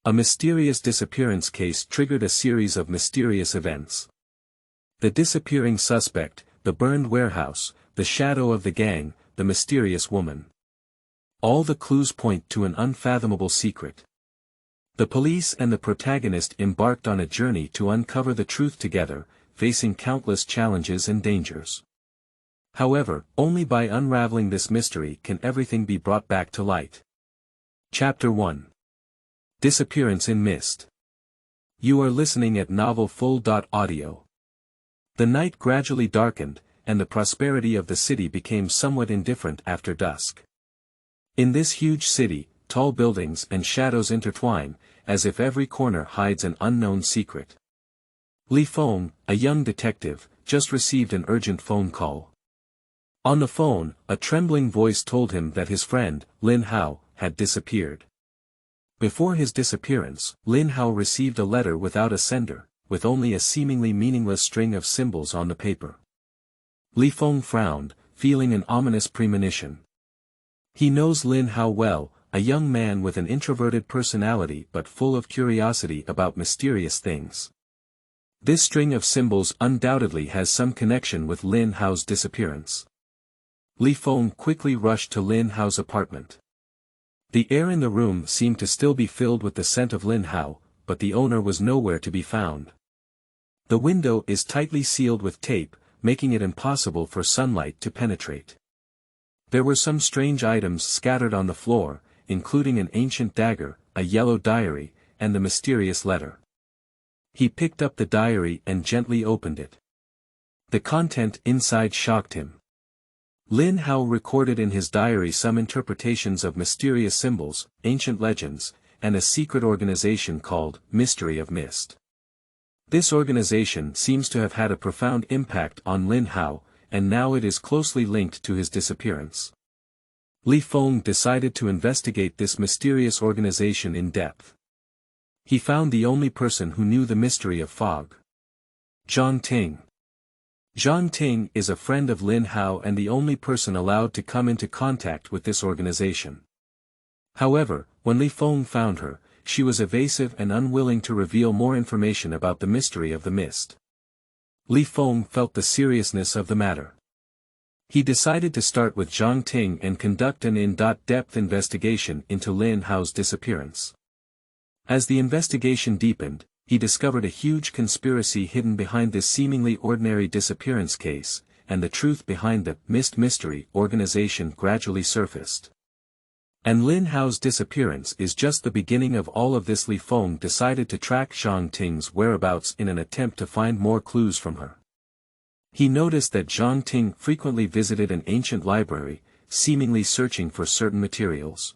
A mysterious disappearance case triggered a series of mysterious events. The disappearing suspect, the burned warehouse, the shadow of the gang, the mysterious woman. All the clues point to an unfathomable secret. The police and the protagonist embarked on a journey to uncover the truth together, facing countless challenges and dangers. However, only by unraveling this mystery can everything be brought back to light. Chapter 1. Disappearance in Mist. You are listening at Novel Full. Audio. The night gradually darkened, and the prosperity of the city became somewhat indifferent after dusk. In this huge city, tall buildings and shadows intertwine, as if every corner hides an unknown secret. Li Feng, a young detective, just received an urgent phone call. On the phone, a trembling voice told him that his friend, Lin Hao, had disappeared. Before his disappearance, Lin Hao received a letter without a sender, with only a seemingly meaningless string of symbols on the paper. Li Feng frowned, feeling an ominous premonition. He knows Lin Hao well, a young man with an introverted personality but full of curiosity about mysterious things. This string of symbols undoubtedly has some connection with Lin Hao's disappearance. Li Feng quickly rushed to Lin Hao's apartment. The air in the room seemed to still be filled with the scent of Lin Hao, but the owner was nowhere to be found. The window is tightly sealed with tape, making it impossible for sunlight to penetrate. There were some strange items scattered on the floor, including an ancient dagger, a yellow diary, and the mysterious letter. He picked up the diary and gently opened it. The content inside shocked him. Lin Hao recorded in his diary some interpretations of mysterious symbols, ancient legends, and a secret organization called Mystery of Mist. This organization seems to have had a profound impact on Lin Hao, and now it is closely linked to his disappearance. Li Feng decided to investigate this mysterious organization in depth. He found the only person who knew the mystery of fog. Zhang Ting. Zhang Ting is a friend of Lin Hao and the only person allowed to come into contact with this organization. However, when Li Feng found her, she was evasive and unwilling to reveal more information about the mystery of the mist. Li Feng felt the seriousness of the matter. He decided to start with Zhang Ting and conduct an in-depth investigation into Lin Hao's disappearance. As the investigation deepened, he discovered a huge conspiracy hidden behind this seemingly ordinary disappearance case, and the truth behind the Mist Mystery organization gradually surfaced. And Lin Hao's disappearance is just the beginning of all of this. Li Feng decided to track Zhang Ting's whereabouts in an attempt to find more clues from her. He noticed that Zhang Ting frequently visited an ancient library, seemingly searching for certain materials.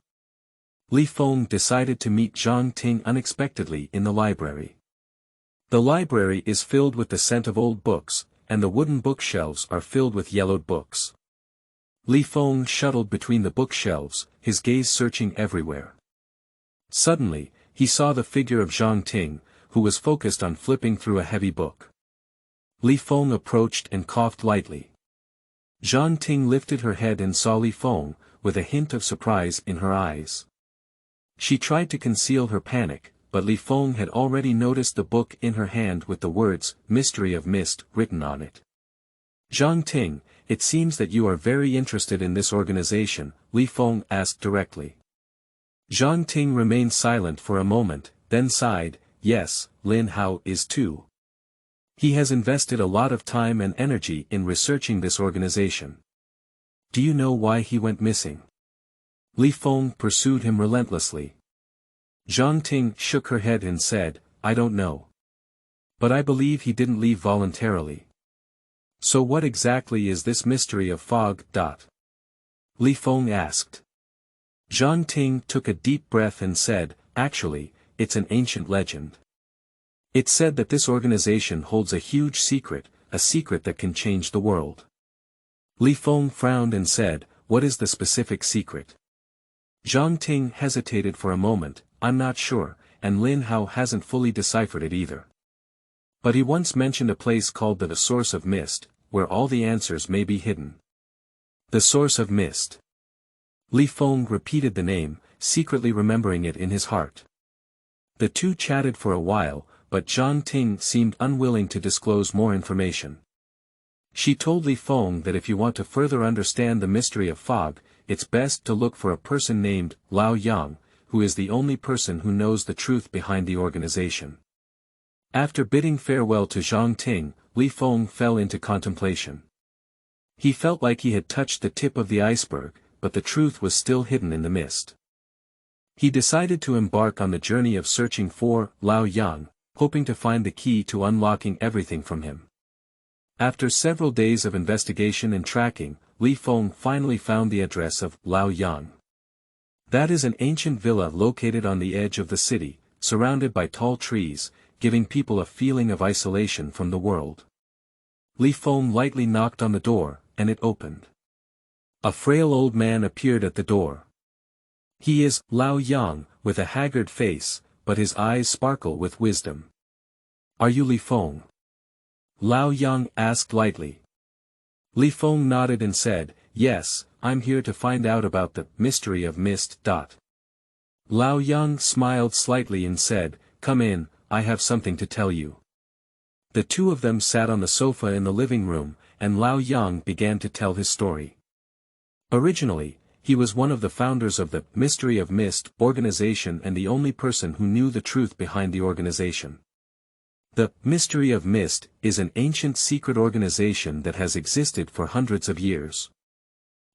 Li Feng decided to meet Zhang Ting unexpectedly in the library. The library is filled with the scent of old books, and the wooden bookshelves are filled with yellowed books. Li Feng shuttled between the bookshelves, his gaze searching everywhere. Suddenly, he saw the figure of Zhang Ting, who was focused on flipping through a heavy book. Li Feng approached and coughed lightly. Zhang Ting lifted her head and saw Li Feng, with a hint of surprise in her eyes. She tried to conceal her panic, but Li Feng had already noticed the book in her hand with the words, Mystery of Mist, written on it. Zhang Ting, it seems that you are very interested in this organization, Li Feng asked directly. Zhang Ting remained silent for a moment, then sighed, yes, Lin Hao is too. He has invested a lot of time and energy in researching this organization. Do you know why he went missing? Li Feng pursued him relentlessly. Zhang Ting shook her head and said, I don't know. But I believe he didn't leave voluntarily. So what exactly is this mystery of fog? Li Feng asked. Zhang Ting took a deep breath and said, actually, it's an ancient legend. It's said that this organization holds a huge secret, a secret that can change the world. Li Feng frowned and said, what is the specific secret? Zhang Ting hesitated for a moment, I'm not sure, and Lin Hao hasn't fully deciphered it either. But he once mentioned a place called the Source of Mist, where all the answers may be hidden. The Source of Mist. Li Feng repeated the name, secretly remembering it in his heart. The two chatted for a while, but Zhang Ting seemed unwilling to disclose more information. She told Li Feng that if you want to further understand the mystery of fog, it's best to look for a person named Lao Yang, who is the only person who knows the truth behind the organization. After bidding farewell to Zhang Ting, Li Feng fell into contemplation. He felt like he had touched the tip of the iceberg, but the truth was still hidden in the mist. He decided to embark on the journey of searching for Lao Yang, hoping to find the key to unlocking everything from him. After several days of investigation and tracking, Li Feng finally found the address of Lao Yang. That is an ancient villa located on the edge of the city, surrounded by tall trees, giving people a feeling of isolation from the world. Li Feng lightly knocked on the door, and it opened. A frail old man appeared at the door. He is Lao Yang, with a haggard face, but his eyes sparkle with wisdom. "Are you Li Feng?" Lao Yang asked lightly. Li Feng nodded and said, "Yes, I'm here to find out about the mystery of mist." Lao Yang smiled slightly and said, "Come in, I have something to tell you." The two of them sat on the sofa in the living room, and Lao Yang began to tell his story. Originally, he was one of the founders of the Mystery of Mist organization and the only person who knew the truth behind the organization. The Mystery of Mist is an ancient secret organization that has existed for hundreds of years.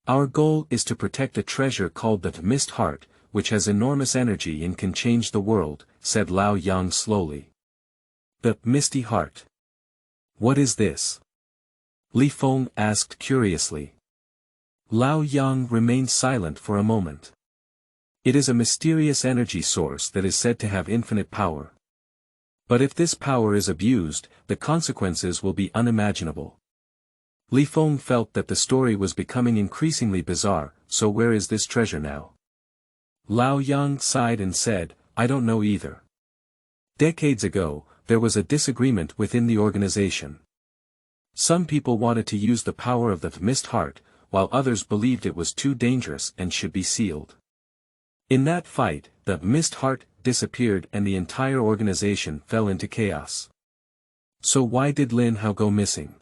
Our goal is to protect a treasure called the Mist Heart, which has enormous energy and can change the world, said Lao Yang slowly. The Misty Heart. What is this? Li Feng asked curiously. Lao Yang remained silent for a moment. It is a mysterious energy source that is said to have infinite power. But if this power is abused, the consequences will be unimaginable. Li Feng felt that the story was becoming increasingly bizarre, so where is this treasure now? Lao Yang sighed and said, "I don't know either. Decades ago, there was a disagreement within the organization. Some people wanted to use the power of the Mist Heart, while others believed it was too dangerous and should be sealed. In that fight, the Mist Heart disappeared and the entire organization fell into chaos. So why did Lin Hao go missing?"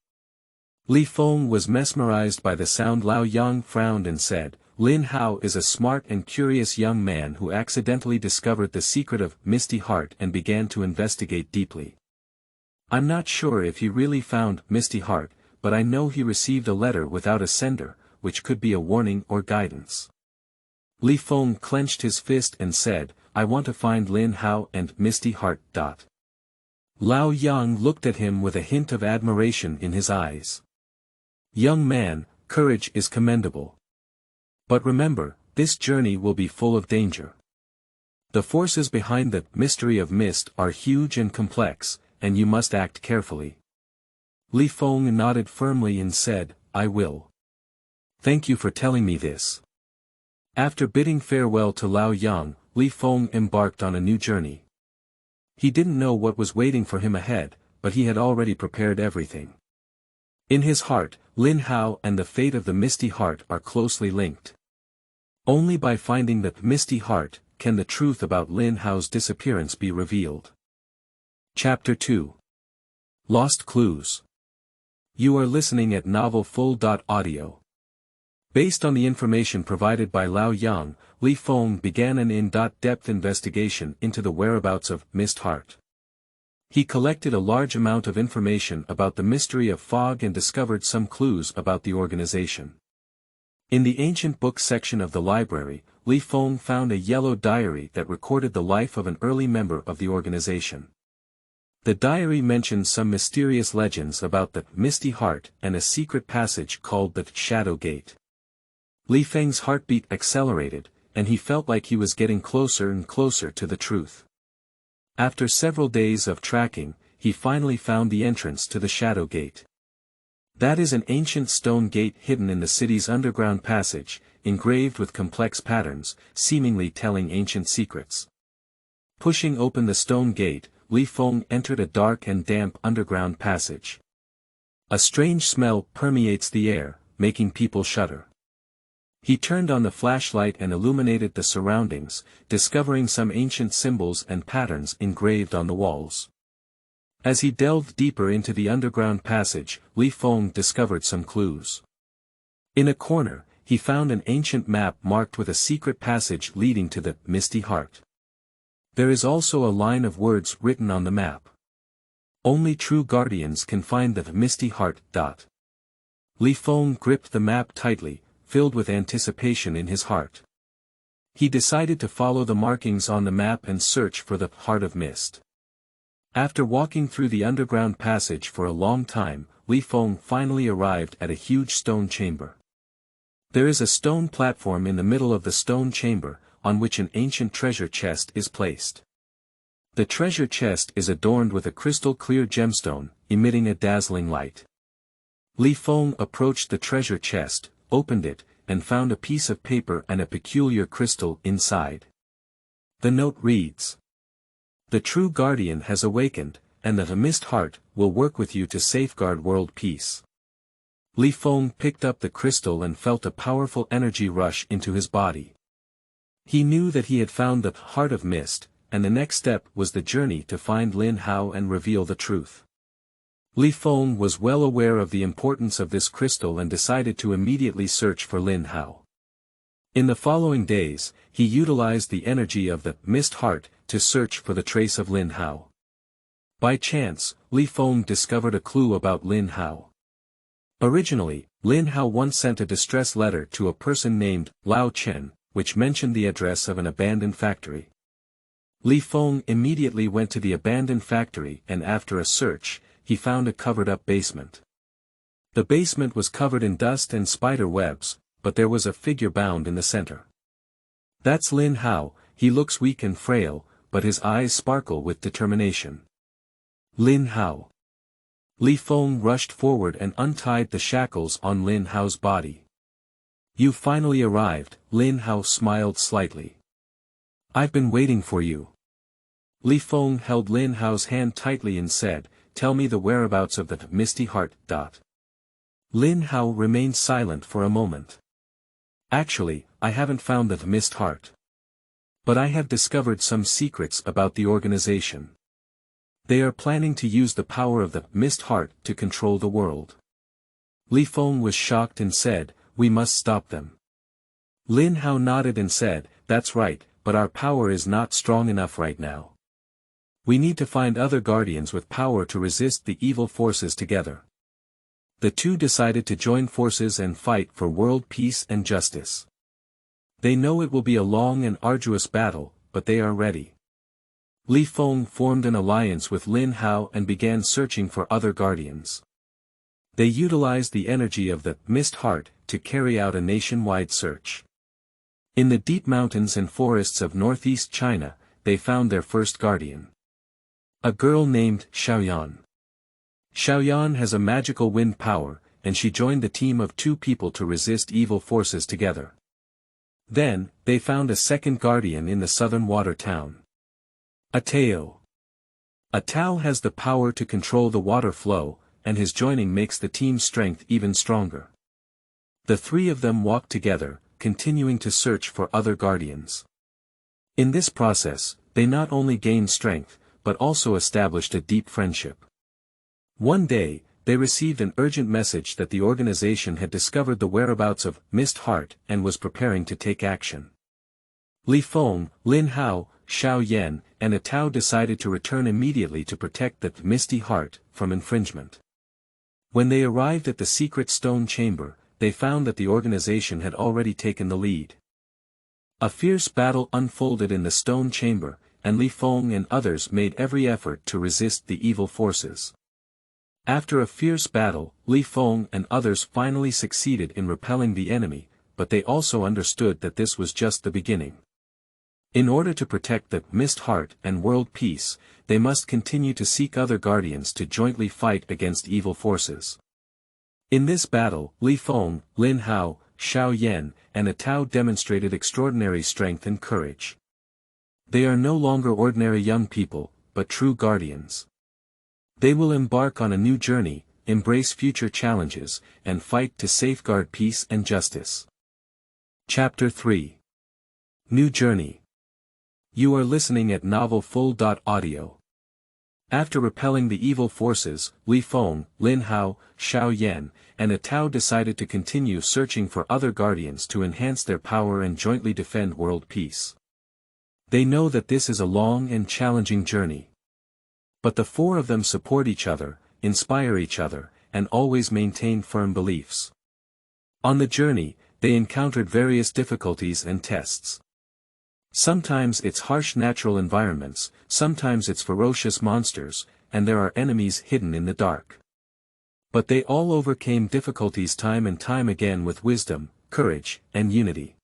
Li Feng was mesmerized by the sound. Lao Yang frowned and said, "Lin Hao is a smart and curious young man who accidentally discovered the secret of Misty Heart and began to investigate deeply. I'm not sure if he really found Misty Heart, but I know he received a letter without a sender, which could be a warning or guidance." Li Feng clenched his fist and said, "I want to find Lin Hao and Misty Heart." Lao Yang looked at him with a hint of admiration in his eyes. "Young man, courage is commendable. But remember, this journey will be full of danger. The forces behind the Mystery of Mist are huge and complex, and you must act carefully." Li Feng nodded firmly and said, "I will. Thank you for telling me this." After bidding farewell to Lao Yang, Li Feng embarked on a new journey. He didn't know what was waiting for him ahead, but he had already prepared everything. In his heart, Lin Hao and the fate of the Misty Heart are closely linked. Only by finding the Misty Heart can the truth about Lin Hao's disappearance be revealed. Chapter 2. Lost Clues. You are listening at novelfull.audio. Based on the information provided by Lao Yang, Li Feng began an in-depth investigation into the whereabouts of Mist Heart. He collected a large amount of information about the mystery of fog and discovered some clues about the organization. In the ancient books section of the library, Li Feng found a yellow diary that recorded the life of an early member of the organization. The diary mentions some mysterious legends about the Misty Heart and a secret passage called the Shadow Gate. Li Feng's heartbeat accelerated, and he felt like he was getting closer and closer to the truth. After several days of tracking, he finally found the entrance to the Shadow Gate. That is an ancient stone gate hidden in the city's underground passage, engraved with complex patterns, seemingly telling ancient secrets. Pushing open the stone gate, Li Feng entered a dark and damp underground passage. A strange smell permeates the air, making people shudder. He turned on the flashlight and illuminated the surroundings, discovering some ancient symbols and patterns engraved on the walls. As he delved deeper into the underground passage, Li Feng discovered some clues. In a corner, he found an ancient map marked with a secret passage leading to the Misty Heart. There is also a line of words written on the map. Only true guardians can find the Misty Heart. Li Feng gripped the map tightly, filled with anticipation in his heart. He decided to follow the markings on the map and search for the Heart of Mist. After walking through the underground passage for a long time, Li Feng finally arrived at a huge stone chamber. There is a stone platform in the middle of the stone chamber, on which an ancient treasure chest is placed. The treasure chest is adorned with a crystal-clear gemstone, emitting a dazzling light. Li Feng approached the treasure chest, opened it, and found a piece of paper and a peculiar crystal inside. The note reads: "The true guardian has awakened, and the Mist Heart will work with you to safeguard world peace." Li Feng picked up the crystal and felt a powerful energy rush into his body. He knew that he had found the Heart of Mist, and the next step was the journey to find Lin Hao and reveal the truth. Li Feng was well aware of the importance of this crystal and decided to immediately search for Lin Hao. In the following days, he utilized the energy of the Mist Heart to search for the trace of Lin Hao. By chance, Li Feng discovered a clue about Lin Hao. Originally, Lin Hao once sent a distress letter to a person named Lao Chen, which mentioned the address of an abandoned factory. Li Feng immediately went to the abandoned factory and after a search, he found a covered-up basement. The basement was covered in dust and spider webs, but there was a figure bound in the center. "That's Lin Hao, he looks weak and frail, but his eyes sparkle with determination." Lin Hao. Li Feng rushed forward and untied the shackles on Lin Hao's body. "You finally arrived," Lin Hao smiled slightly. "I've been waiting for you." Li Feng held Lin Hao's hand tightly and said, "Tell me the whereabouts of the Misty Heart." Lin Hao remained silent for a moment. "Actually, I haven't found the Mist Heart. But I have discovered some secrets about the organization. They are planning to use the power of the Mist Heart to control the world." Li Feng was shocked and said, "We must stop them." Lin Hao nodded and said, "That's right, but our power is not strong enough right now. We need to find other guardians with power to resist the evil forces together." The two decided to join forces and fight for world peace and justice. They know it will be a long and arduous battle, but they are ready. Li Feng formed an alliance with Lin Hao and began searching for other guardians. They utilized the energy of the Mist Heart to carry out a nationwide search. In the deep mountains and forests of northeast China, they found their first guardian. A girl named Xiaoyan. Xiaoyan has a magical wind power, and she joined the team of two people to resist evil forces together. Then, they found a second guardian in the southern water town. Atao. Atao has the power to control the water flow, and his joining makes the team's strength even stronger. The three of them walked together, continuing to search for other guardians. In this process, they not only gained strength, but also established a deep friendship. One day, they received an urgent message that the organization had discovered the whereabouts of Mist Heart and was preparing to take action. Li Feng, Lin Hao, Xiao Yan, and Atao decided to return immediately to protect the Misty Heart from infringement. When they arrived at the secret stone chamber, they found that the organization had already taken the lead. A fierce battle unfolded in the stone chamber, and Li Feng and others made every effort to resist the evil forces. After a fierce battle, Li Feng and others finally succeeded in repelling the enemy, but they also understood that this was just the beginning. In order to protect the Mist Heart and world peace, they must continue to seek other guardians to jointly fight against evil forces. In this battle, Li Feng, Lin Hao, Xiao Yan, and Atao demonstrated extraordinary strength and courage. They are no longer ordinary young people, but true guardians. They will embark on a new journey, embrace future challenges, and fight to safeguard peace and justice. Chapter 3. New Journey. You are listening at novelfull.audio. After repelling the evil forces, Li Feng, Lin Hao, Xiao Yan, and Atao decided to continue searching for other guardians to enhance their power and jointly defend world peace. They know that this is a long and challenging journey. But the four of them support each other, inspire each other, and always maintain firm beliefs. On the journey, they encountered various difficulties and tests. Sometimes it's harsh natural environments, sometimes it's ferocious monsters, and there are enemies hidden in the dark. But they all overcame difficulties time and time again with wisdom, courage, and unity.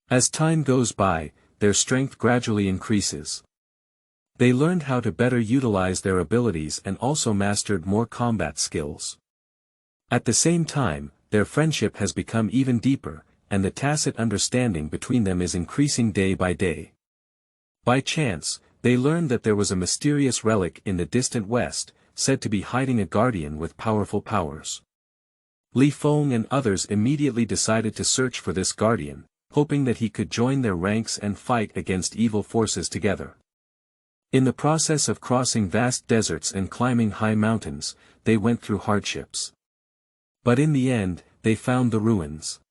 As time goes by, their strength gradually increases. They learned how to better utilize their abilities and also mastered more combat skills. At the same time, their friendship has become even deeper, and the tacit understanding between them is increasing day by day. By chance, they learned that there was a mysterious relic in the distant west, said to be hiding a guardian with powerful powers. Li Feng and others immediately decided to search for this guardian, hoping that he could join their ranks and fight against evil forces together. In the process of crossing vast deserts and climbing high mountains, they went through hardships. But in the end, they found the ruins.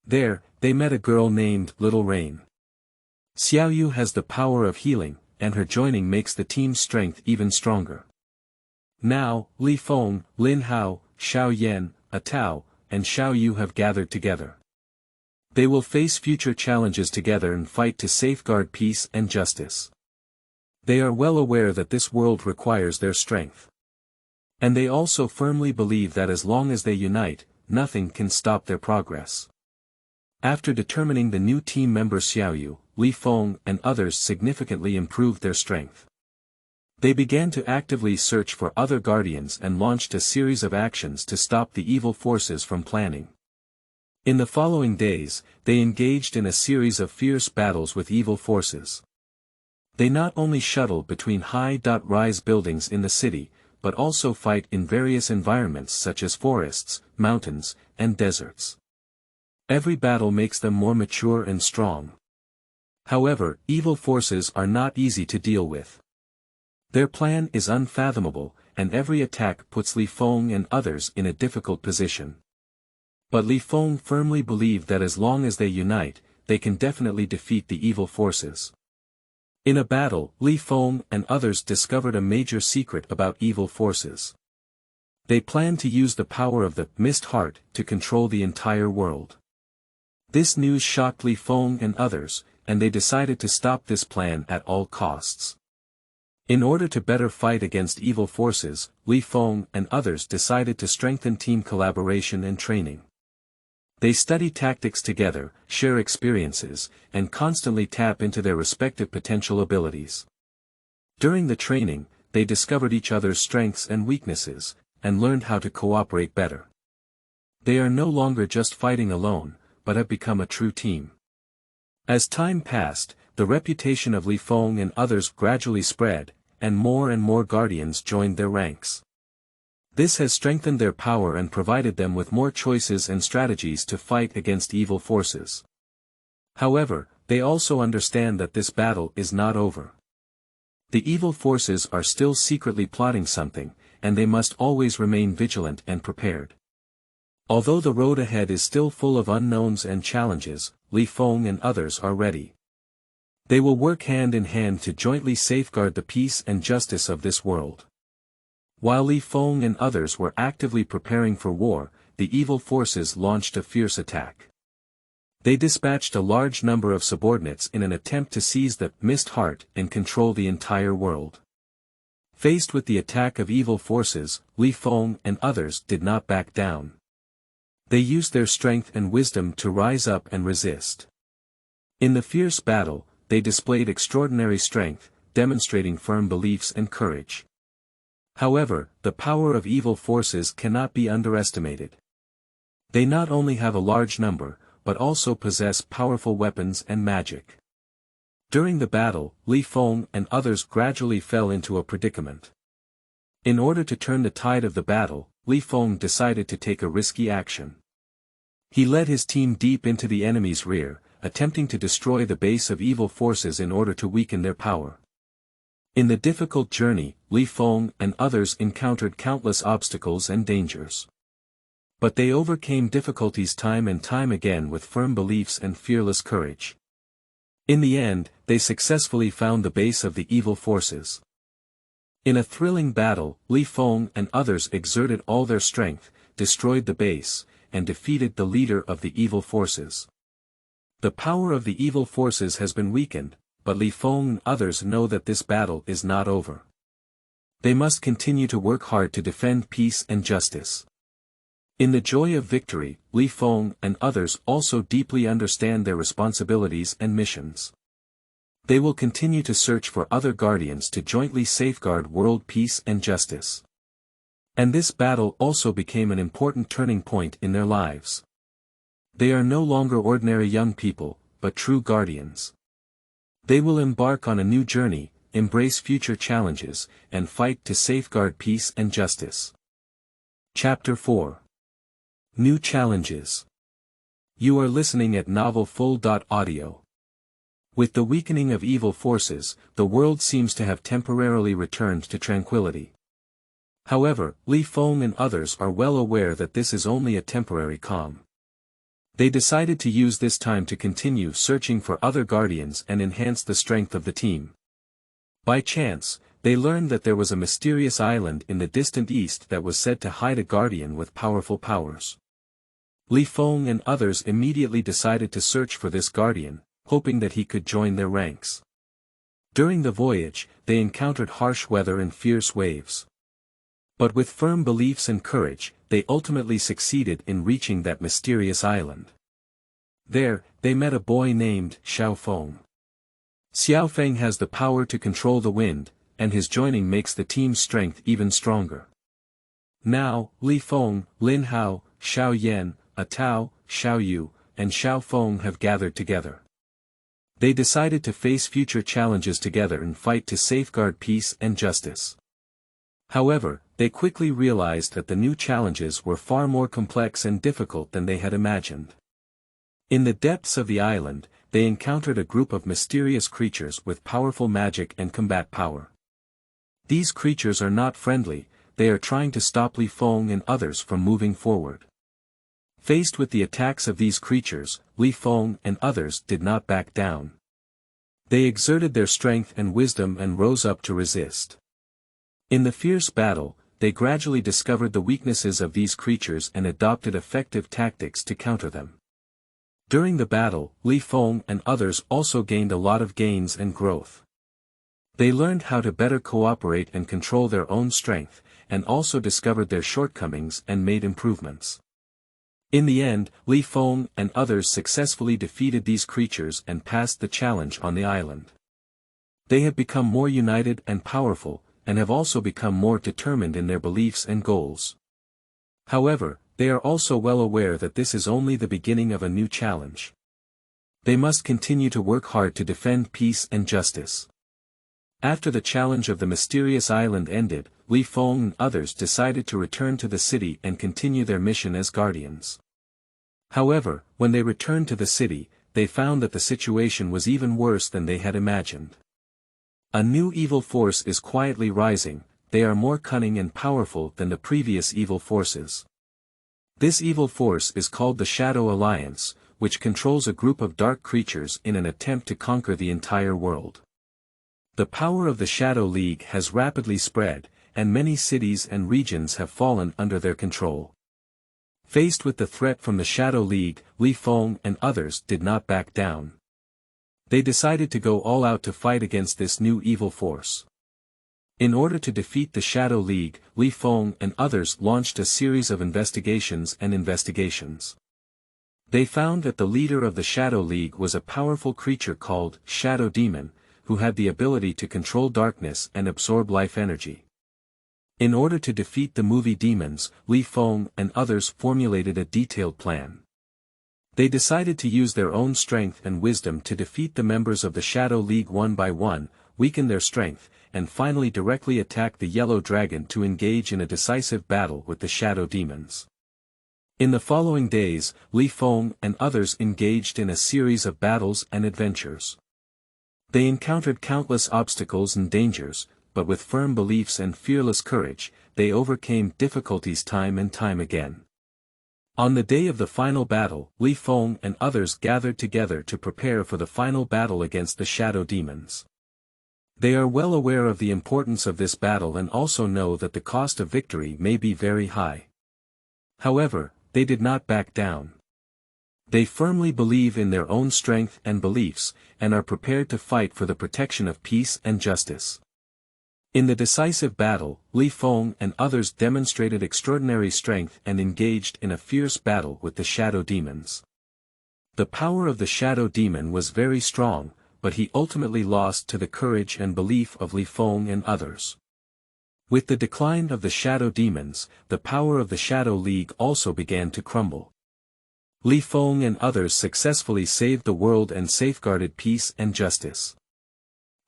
There, they met a girl named Little Rain. Xiaoyu has the power of healing, and her joining makes the team's strength even stronger. Now, Li Feng, Lin Hao, Xiao Yan, Atao, and Xiaoyu have gathered together. They will face future challenges together and fight to safeguard peace and justice. They are well aware that this world requires their strength. And they also firmly believe that as long as they unite, nothing can stop their progress. After determining the new team member Xiaoyu, Li Feng and others significantly improved their strength. They began to actively search for other guardians and launched a series of actions to stop the evil forces from planning. In the following days, they engaged in a series of fierce battles with evil forces. They not only shuttle between high-rise buildings in the city, but also fight in various environments such as forests, mountains, and deserts. Every battle makes them more mature and strong. However, evil forces are not easy to deal with. Their plan is unfathomable, and every attack puts Li Feng and others in a difficult position. But Li Feng firmly believed that as long as they unite, they can definitely defeat the evil forces. In a battle, Li Feng and others discovered a major secret about evil forces. They planned to use the power of the Mist Heart to control the entire world. This news shocked Li Feng and others, and they decided to stop this plan at all costs. In order to better fight against evil forces, Li Feng and others decided to strengthen team collaboration and training. They study tactics together, share experiences, and constantly tap into their respective potential abilities. During the training, they discovered each other's strengths and weaknesses, and learned how to cooperate better. They are no longer just fighting alone, but have become a true team. As time passed, the reputation of Li Feng and others gradually spread, and more guardians joined their ranks. This has strengthened their power and provided them with more choices and strategies to fight against evil forces. However, they also understand that this battle is not over. The evil forces are still secretly plotting something, and they must always remain vigilant and prepared. Although the road ahead is still full of unknowns and challenges, Li Feng and others are ready. They will work hand in hand to jointly safeguard the peace and justice of this world. While Li Feng and others were actively preparing for war, the evil forces launched a fierce attack. They dispatched a large number of subordinates in an attempt to seize the Mist Heart and control the entire world. Faced with the attack of evil forces, Li Feng and others did not back down. They used their strength and wisdom to rise up and resist. In the fierce battle, they displayed extraordinary strength, demonstrating firm beliefs and courage. However, the power of evil forces cannot be underestimated. They not only have a large number, but also possess powerful weapons and magic. During the battle, Li Feng and others gradually fell into a predicament. In order to turn the tide of the battle, Li Feng decided to take a risky action. He led his team deep into the enemy's rear, attempting to destroy the base of evil forces in order to weaken their power. In the difficult journey, Li Feng and others encountered countless obstacles and dangers. But they overcame difficulties time and time again with firm beliefs and fearless courage. In the end, they successfully found the base of the evil forces. In a thrilling battle, Li Feng and others exerted all their strength, destroyed the base, and defeated the leader of the evil forces. The power of the evil forces has been weakened, but Li Feng and others know that this battle is not over. They must continue to work hard to defend peace and justice. In the joy of victory, Li Feng and others also deeply understand their responsibilities and missions. They will continue to search for other guardians to jointly safeguard world peace and justice. And this battle also became an important turning point in their lives. They are no longer ordinary young people, but true guardians. They will embark on a new journey, embrace future challenges, and fight to safeguard peace and justice. Chapter 4. New Challenges. You are listening at novelfull.audio. With the weakening of evil forces, the world seems to have temporarily returned to tranquility. However, Li Feng and others are well aware that this is only a temporary calm. They decided to use this time to continue searching for other guardians and enhance the strength of the team. By chance, they learned that there was a mysterious island in the distant east that was said to hide a guardian with powerful powers. Li Feng and others immediately decided to search for this guardian, hoping that he could join their ranks. During the voyage, they encountered harsh weather and fierce waves. But with firm beliefs and courage, they ultimately succeeded in reaching that mysterious island. There, they met a boy named Xiao Feng. Xiao Feng has the power to control the wind, and his joining makes the team's strength even stronger. Now, Li Feng, Lin Hao, Xiao Yan, Atao, Xiao Yu, and Xiao Feng have gathered together. They decided to face future challenges together and fight to safeguard peace and justice. However, they quickly realized that the new challenges were far more complex and difficult than they had imagined. In the depths of the island, they encountered a group of mysterious creatures with powerful magic and combat power. These creatures are not friendly, they are trying to stop Li Feng and others from moving forward. Faced with the attacks of these creatures, Li Feng and others did not back down. They exerted their strength and wisdom and rose up to resist. In the fierce battle, they gradually discovered the weaknesses of these creatures and adopted effective tactics to counter them. During the battle, Li Feng and others also gained a lot of gains and growth. They learned how to better cooperate and control their own strength, and also discovered their shortcomings and made improvements. In the end, Li Feng and others successfully defeated these creatures and passed the challenge on the island. They have become more united and powerful, and have also become more determined in their beliefs and goals. However, they are also well aware that this is only the beginning of a new challenge. They must continue to work hard to defend peace and justice. After the challenge of the mysterious island ended, Li Feng and others decided to return to the city and continue their mission as guardians. However, when they returned to the city, they found that the situation was even worse than they had imagined. A new evil force is quietly rising, they are more cunning and powerful than the previous evil forces. This evil force is called the Shadow Alliance, which controls a group of dark creatures in an attempt to conquer the entire world. The power of the Shadow League has rapidly spread, and many cities and regions have fallen under their control. Faced with the threat from the Shadow League, Li Feng and others did not back down. They decided to go all out to fight against this new evil force. In order to defeat the Shadow League, Li Feng and others launched a series of investigations. They found that the leader of the Shadow League was a powerful creature called Shadow Demon, who had the ability to control darkness and absorb life energy. In order to defeat the movie demons, Li Feng and others formulated a detailed plan. They decided to use their own strength and wisdom to defeat the members of the Shadow League one by one, weaken their strength, and finally directly attack the Yellow Dragon to engage in a decisive battle with the Shadow Demons. In the following days, Li Feng and others engaged in a series of battles and adventures. They encountered countless obstacles and dangers, but with firm beliefs and fearless courage, they overcame difficulties time and time again. On the day of the final battle, Li Feng and others gathered together to prepare for the final battle against the shadow demons. They are well aware of the importance of this battle and also know that the cost of victory may be very high. However, they did not back down. They firmly believe in their own strength and beliefs, and are prepared to fight for the protection of peace and justice. In the decisive battle, Li Feng and others demonstrated extraordinary strength and engaged in a fierce battle with the shadow demons. The power of the shadow demon was very strong, but he ultimately lost to the courage and belief of Li Feng and others. With the decline of the shadow demons, the power of the Shadow League also began to crumble. Li Feng and others successfully saved the world and safeguarded peace and justice.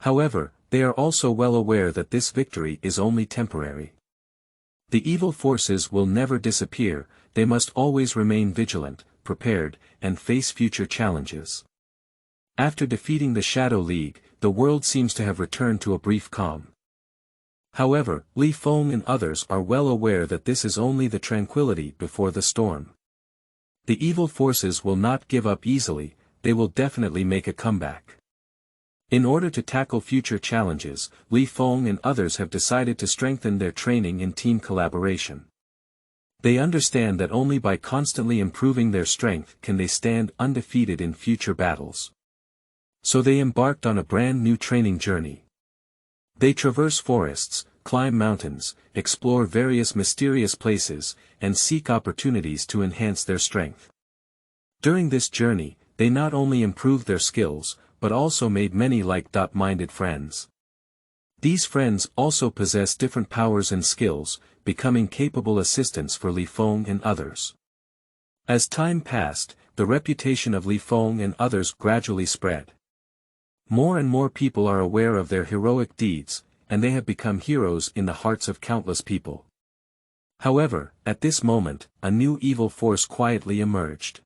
However, they are also well aware that this victory is only temporary. The evil forces will never disappear, they must always remain vigilant, prepared, and face future challenges. After defeating the Shadow League, the world seems to have returned to a brief calm. However, Li Feng and others are well aware that this is only the tranquility before the storm. The evil forces will not give up easily, they will definitely make a comeback. In order to tackle future challenges, Li Feng and others have decided to strengthen their training in team collaboration. They understand that only by constantly improving their strength can they stand undefeated in future battles. So they embarked on a brand new training journey. They traverse forests, climb mountains, explore various mysterious places, and seek opportunities to enhance their strength. During this journey, they not only improved their skills, but also made many like-minded friends. These friends also possess different powers and skills, becoming capable assistants for Li Feng and others. As time passed, the reputation of Li Feng and others gradually spread. More and more people are aware of their heroic deeds, and they have become heroes in the hearts of countless people. However, at this moment, a new evil force quietly emerged.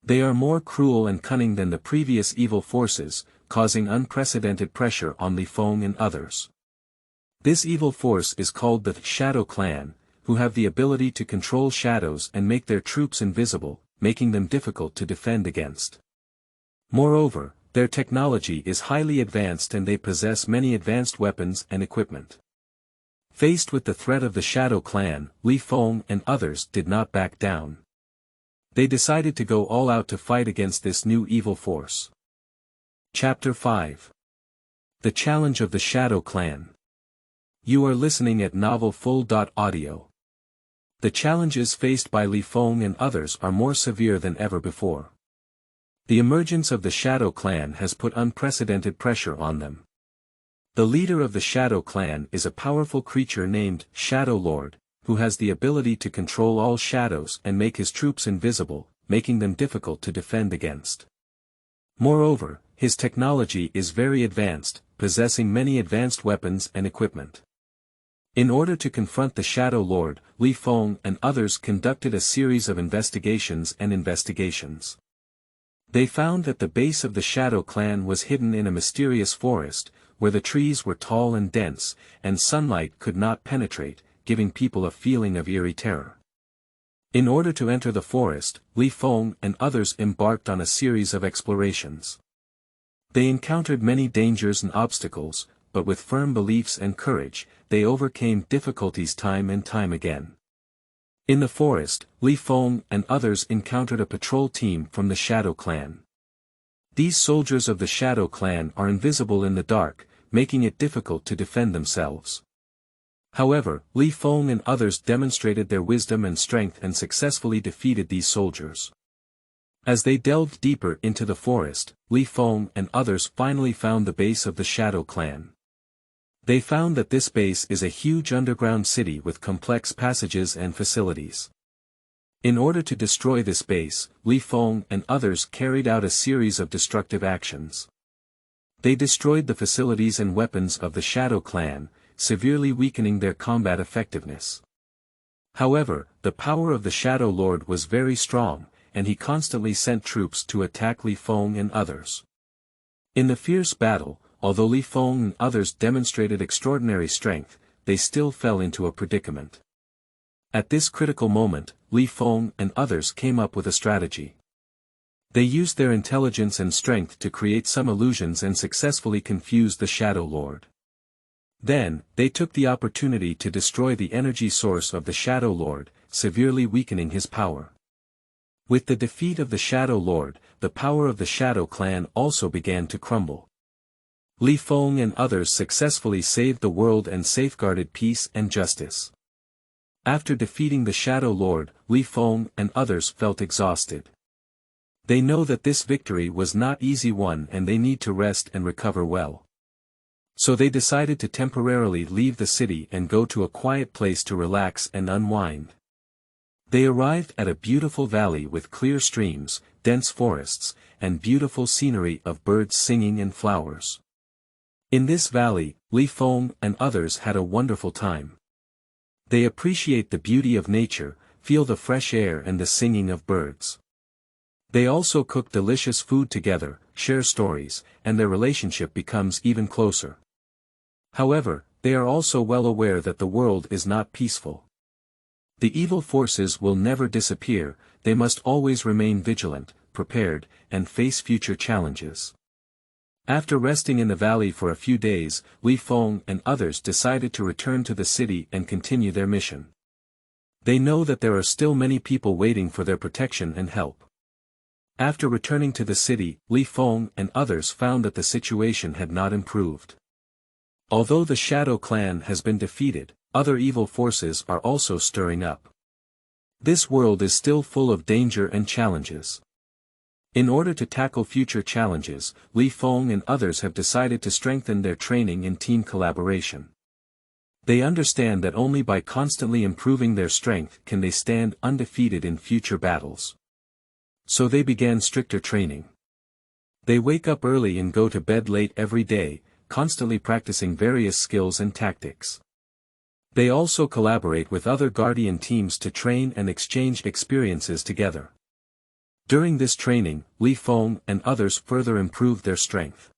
They are more cruel and cunning than the previous evil forces, causing unprecedented pressure on Li Feng and others. This evil force is called the Shadow Clan, who have the ability to control shadows and make their troops invisible, making them difficult to defend against. Moreover, their technology is highly advanced and they possess many advanced weapons and equipment. Faced with the threat of the Shadow Clan, Li Feng and others did not back down. They decided to go all out to fight against this new evil force. Chapter 5. The Challenge of the Shadow Clan. You are listening at novelfull.audio. The challenges faced by Li Feng and others are more severe than ever before. The emergence of the Shadow Clan has put unprecedented pressure on them. The leader of the Shadow Clan is a powerful creature named Shadow Lord, who has the ability to control all shadows and make his troops invisible, making them difficult to defend against. Moreover, his technology is very advanced, possessing many advanced weapons and equipment. In order to confront the Shadow Lord, Li Feng and others conducted a series of investigations. They found that the base of the Shadow Clan was hidden in a mysterious forest, where the trees were tall and dense, and sunlight could not penetrate, giving people a feeling of eerie terror. In order to enter the forest, Li Feng and others embarked on a series of explorations. They encountered many dangers and obstacles, but with firm beliefs and courage, they overcame difficulties time and time again. In the forest, Li Feng and others encountered a patrol team from the Shadow Clan. These soldiers of the Shadow Clan are invisible in the dark, making it difficult to defend themselves. However, Li Feng and others demonstrated their wisdom and strength and successfully defeated these soldiers. As they delved deeper into the forest, Li Feng and others finally found the base of the Shadow Clan. They found that this base is a huge underground city with complex passages and facilities. In order to destroy this base, Li Feng and others carried out a series of destructive actions. They destroyed the facilities and weapons of the Shadow Clan, severely weakening their combat effectiveness. However, the power of the Shadow Lord was very strong, and he constantly sent troops to attack Li Feng and others. In the fierce battle, although Li Feng and others demonstrated extraordinary strength, they still fell into a predicament. At this critical moment, Li Feng and others came up with a strategy. They used their intelligence and strength to create some illusions and successfully confuse the Shadow Lord. Then, they took the opportunity to destroy the energy source of the Shadow Lord, severely weakening his power. With the defeat of the Shadow Lord, the power of the Shadow Clan also began to crumble. Li Feng and others successfully saved the world and safeguarded peace and justice. After defeating the Shadow Lord, Li Feng and others felt exhausted. They know that this victory was not easy one and they need to rest and recover well. So they decided to temporarily leave the city and go to a quiet place to relax and unwind. They arrived at a beautiful valley with clear streams, dense forests, and beautiful scenery of birds singing and flowers. In this valley, Li Feng and others had a wonderful time. They appreciate the beauty of nature, feel the fresh air and the singing of birds. They also cook delicious food together, share stories, and their relationship becomes even closer. However, they are also well aware that the world is not peaceful. The evil forces will never disappear, they must always remain vigilant, prepared, and face future challenges. After resting in the valley for a few days, Li Feng and others decided to return to the city and continue their mission. They know that there are still many people waiting for their protection and help. After returning to the city, Li Feng and others found that the situation had not improved. Although the Shadow Clan has been defeated, other evil forces are also stirring up. This world is still full of danger and challenges. In order to tackle future challenges, Li Feng and others have decided to strengthen their training and team collaboration. They understand that only by constantly improving their strength can they stand undefeated in future battles. So they began stricter training. They wake up early and go to bed late every day, constantly practicing various skills and tactics. They also collaborate with other Guardian teams to train and exchange experiences together. During this training, Li Feng and others further improve their strength.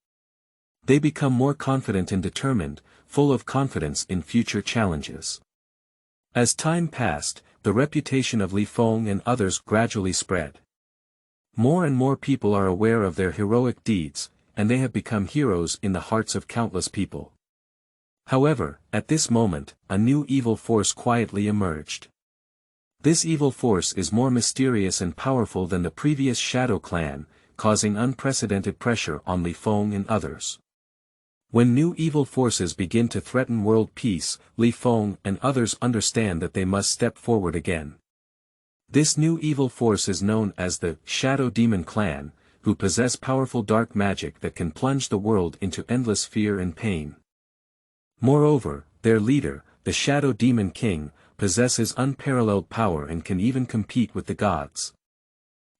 They become more confident and determined, full of confidence in future challenges. As time passed, the reputation of Li Feng and others gradually spread. More and more people are aware of their heroic deeds, and they have become heroes in the hearts of countless people. However, at this moment, a new evil force quietly emerged. This evil force is more mysterious and powerful than the previous Shadow Clan, causing unprecedented pressure on Li Feng and others. When new evil forces begin to threaten world peace, Li Feng and others understand that they must step forward again. This new evil force is known as the Shadow Demon Clan, who possess powerful dark magic that can plunge the world into endless fear and pain. Moreover, their leader, the Shadow Demon King, possesses unparalleled power and can even compete with the gods.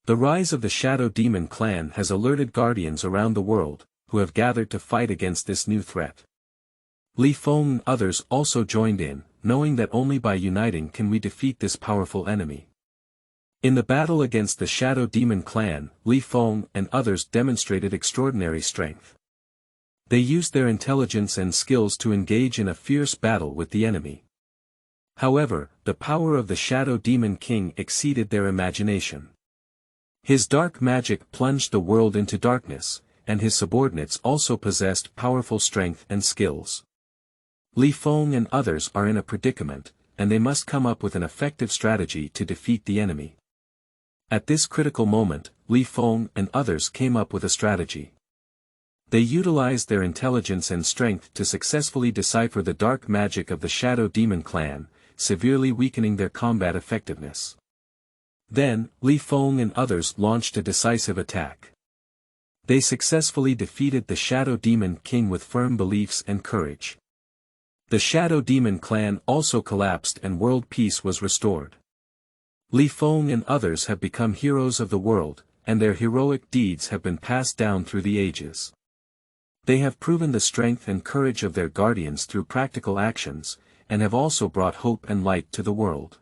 The rise of the Shadow Demon Clan has alerted guardians around the world, who have gathered to fight against this new threat. Li Feng and others also joined in, knowing that only by uniting can we defeat this powerful enemy. In the battle against the Shadow Demon Clan, Li Feng and others demonstrated extraordinary strength. They used their intelligence and skills to engage in a fierce battle with the enemy. However, the power of the Shadow Demon King exceeded their imagination. His dark magic plunged the world into darkness, and his subordinates also possessed powerful strength and skills. Li Feng and others are in a predicament, and they must come up with an effective strategy to defeat the enemy. At this critical moment, Li Feng and others came up with a strategy. They utilized their intelligence and strength to successfully decipher the dark magic of the Shadow Demon Clan, severely weakening their combat effectiveness. Then, Li Feng and others launched a decisive attack. They successfully defeated the Shadow Demon King with firm beliefs and courage. The Shadow Demon Clan also collapsed and world peace was restored. Li Feng and others have become heroes of the world, and their heroic deeds have been passed down through the ages. They have proven the strength and courage of their guardians through practical actions, and have also brought hope and light to the world.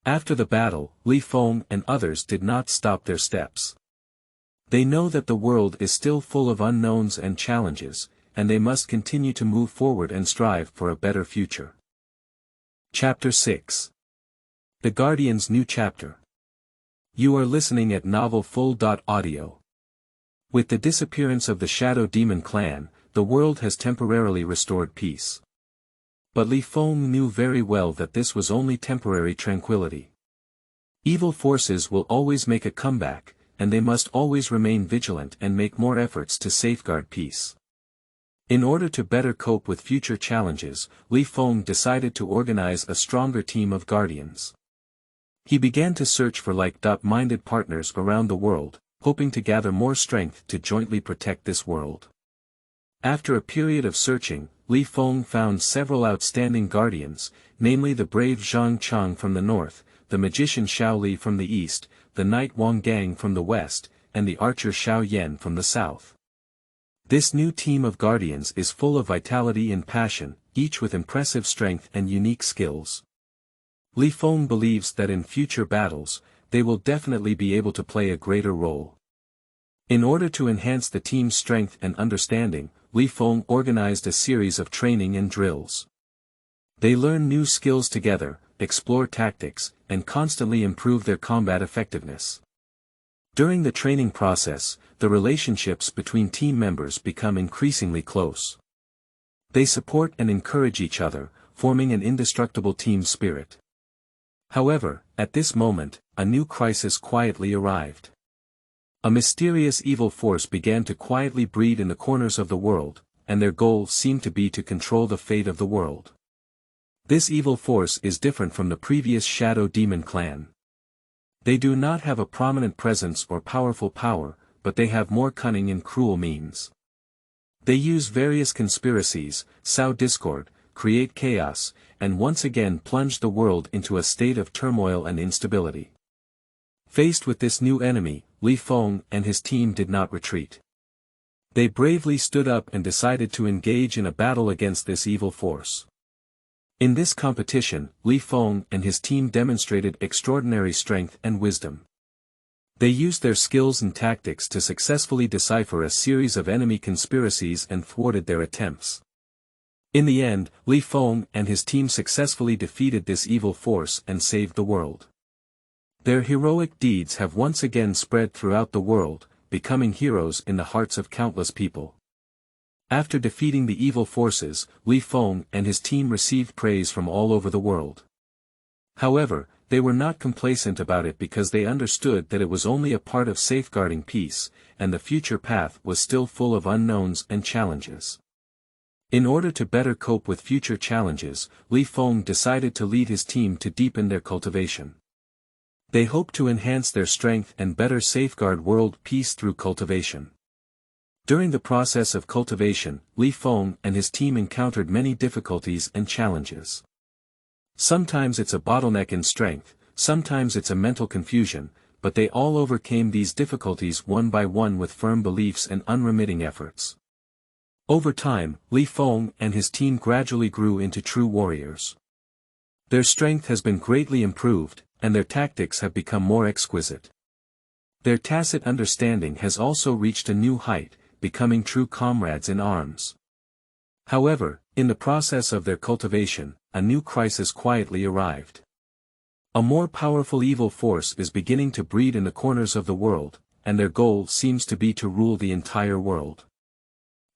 After the battle, Li Feng and others did not stop their steps. They know that the world is still full of unknowns and challenges, and they must continue to move forward and strive for a better future. Chapter 6. The Guardian's New Chapter. You are listening at novelfull.audio. With the disappearance of the Shadow Demon clan, the world has temporarily restored peace. But Li Feng knew very well that this was only temporary tranquility. Evil forces will always make a comeback, and they must always remain vigilant and make more efforts to safeguard peace. In order to better cope with future challenges, Li Feng decided to organize a stronger team of guardians. He began to search for like-minded partners around the world, hoping to gather more strength to jointly protect this world. After a period of searching, Li Feng found several outstanding guardians, namely the brave Zhang Chang from the north, the magician Xiao Li from the east, the knight Wang Gang from the west, and the archer Xiao Yan from the south. This new team of guardians is full of vitality and passion, each with impressive strength and unique skills. Li Feng believes that in future battles, they will definitely be able to play a greater role. In order to enhance the team's strength and understanding, Li Feng organized a series of training and drills. They learn new skills together, explore tactics, and constantly improve their combat effectiveness. During the training process, the relationships between team members become increasingly close. They support and encourage each other, forming an indestructible team spirit. However, at this moment, a new crisis quietly arrived. A mysterious evil force began to quietly breed in the corners of the world, and their goal seemed to be to control the fate of the world. This evil force is different from the previous Shadow Demon clan. They do not have a prominent presence or powerful power, but they have more cunning and cruel means. They use various conspiracies, sow discord, create chaos, and once again plunge the world into a state of turmoil and instability. Faced with this new enemy, Li Feng and his team did not retreat. They bravely stood up and decided to engage in a battle against this evil force. In this competition, Li Feng and his team demonstrated extraordinary strength and wisdom. They used their skills and tactics to successfully decipher a series of enemy conspiracies and thwarted their attempts. In the end, Li Feng and his team successfully defeated this evil force and saved the world. Their heroic deeds have once again spread throughout the world, becoming heroes in the hearts of countless people. After defeating the evil forces, Li Feng and his team received praise from all over the world. However, they were not complacent about it because they understood that it was only a part of safeguarding peace, and the future path was still full of unknowns and challenges. In order to better cope with future challenges, Li Feng decided to lead his team to deepen their cultivation. They hoped to enhance their strength and better safeguard world peace through cultivation. During the process of cultivation, Li Feng and his team encountered many difficulties and challenges. Sometimes it's a bottleneck in strength, sometimes it's a mental confusion, but they all overcame these difficulties one by one with firm beliefs and unremitting efforts. Over time, Li Feng and his team gradually grew into true warriors. Their strength has been greatly improved, and their tactics have become more exquisite. Their tacit understanding has also reached a new height, becoming true comrades in arms. However, in the process of their cultivation, a new crisis quietly arrived. A more powerful evil force is beginning to breed in the corners of the world, and their goal seems to be to rule the entire world.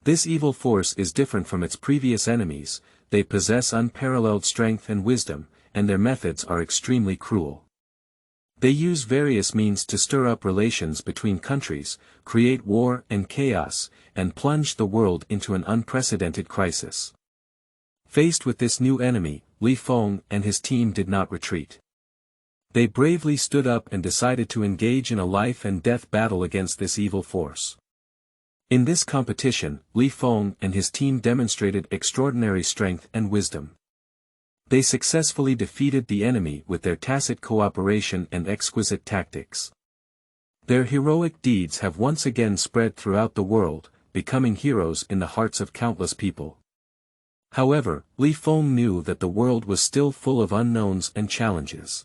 This evil force is different from its previous enemies, they possess unparalleled strength and wisdom, and their methods are extremely cruel. They use various means to stir up relations between countries, create war and chaos, and plunge the world into an unprecedented crisis. Faced with this new enemy, Li Feng and his team did not retreat. They bravely stood up and decided to engage in a life-and-death battle against this evil force. In this competition, Li Feng and his team demonstrated extraordinary strength and wisdom. They successfully defeated the enemy with their tacit cooperation and exquisite tactics. Their heroic deeds have once again spread throughout the world, becoming heroes in the hearts of countless people. However, Li Feng knew that the world was still full of unknowns and challenges.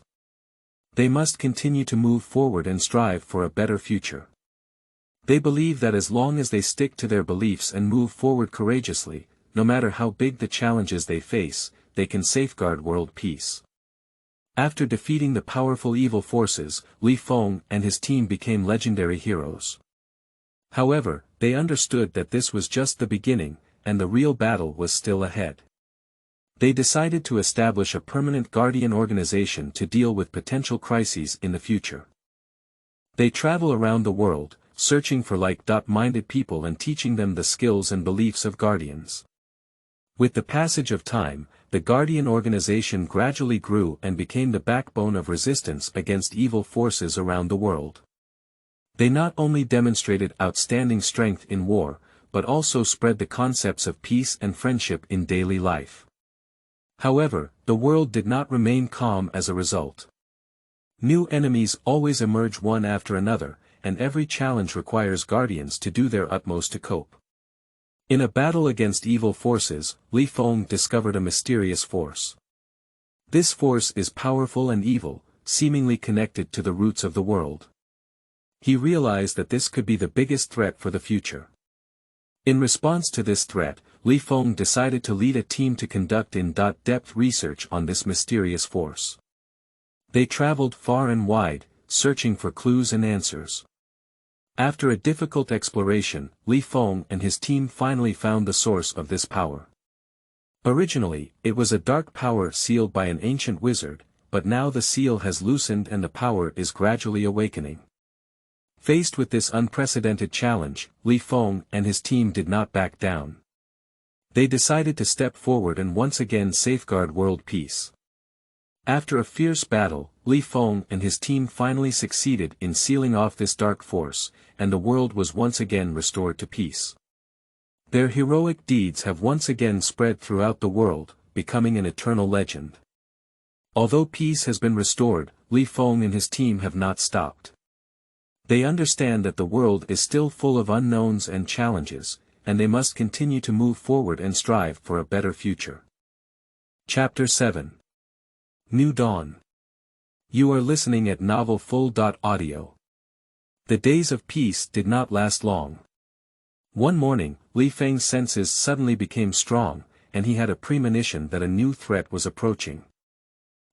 They must continue to move forward and strive for a better future. They believe that as long as they stick to their beliefs and move forward courageously, no matter how big the challenges they face, they can safeguard world peace. After defeating the powerful evil forces, Li Feng and his team became legendary heroes. However, they understood that this was just the beginning, and the real battle was still ahead. They decided to establish a permanent guardian organization to deal with potential crises in the future. They travel around the world, searching for like-minded people and teaching them the skills and beliefs of guardians. With the passage of time, the Guardian organization gradually grew and became the backbone of resistance against evil forces around the world. They not only demonstrated outstanding strength in war, but also spread the concepts of peace and friendship in daily life. However, the world did not remain calm as a result. New enemies always emerge one after another, and every challenge requires guardians to do their utmost to cope. In a battle against evil forces, Li Feng discovered a mysterious force. This force is powerful and evil, seemingly connected to the roots of the world. He realized that this could be the biggest threat for the future. In response to this threat, Li Feng decided to lead a team to conduct in-depth research on this mysterious force. They traveled far and wide, searching for clues and answers. After a difficult exploration, Li Feng and his team finally found the source of this power. Originally, it was a dark power sealed by an ancient wizard, but now the seal has loosened and the power is gradually awakening. Faced with this unprecedented challenge, Li Feng and his team did not back down. They decided to step forward and once again safeguard world peace. After a fierce battle, Li Feng and his team finally succeeded in sealing off this dark force, and the world was once again restored to peace. Their heroic deeds have once again spread throughout the world, becoming an eternal legend. Although peace has been restored, Li Feng and his team have not stopped. They understand that the world is still full of unknowns and challenges, and they must continue to move forward and strive for a better future. Chapter 7. New Dawn. You are listening at novelfull.audio. The days of peace did not last long. One morning, Li Feng's senses suddenly became strong, and he had a premonition that a new threat was approaching.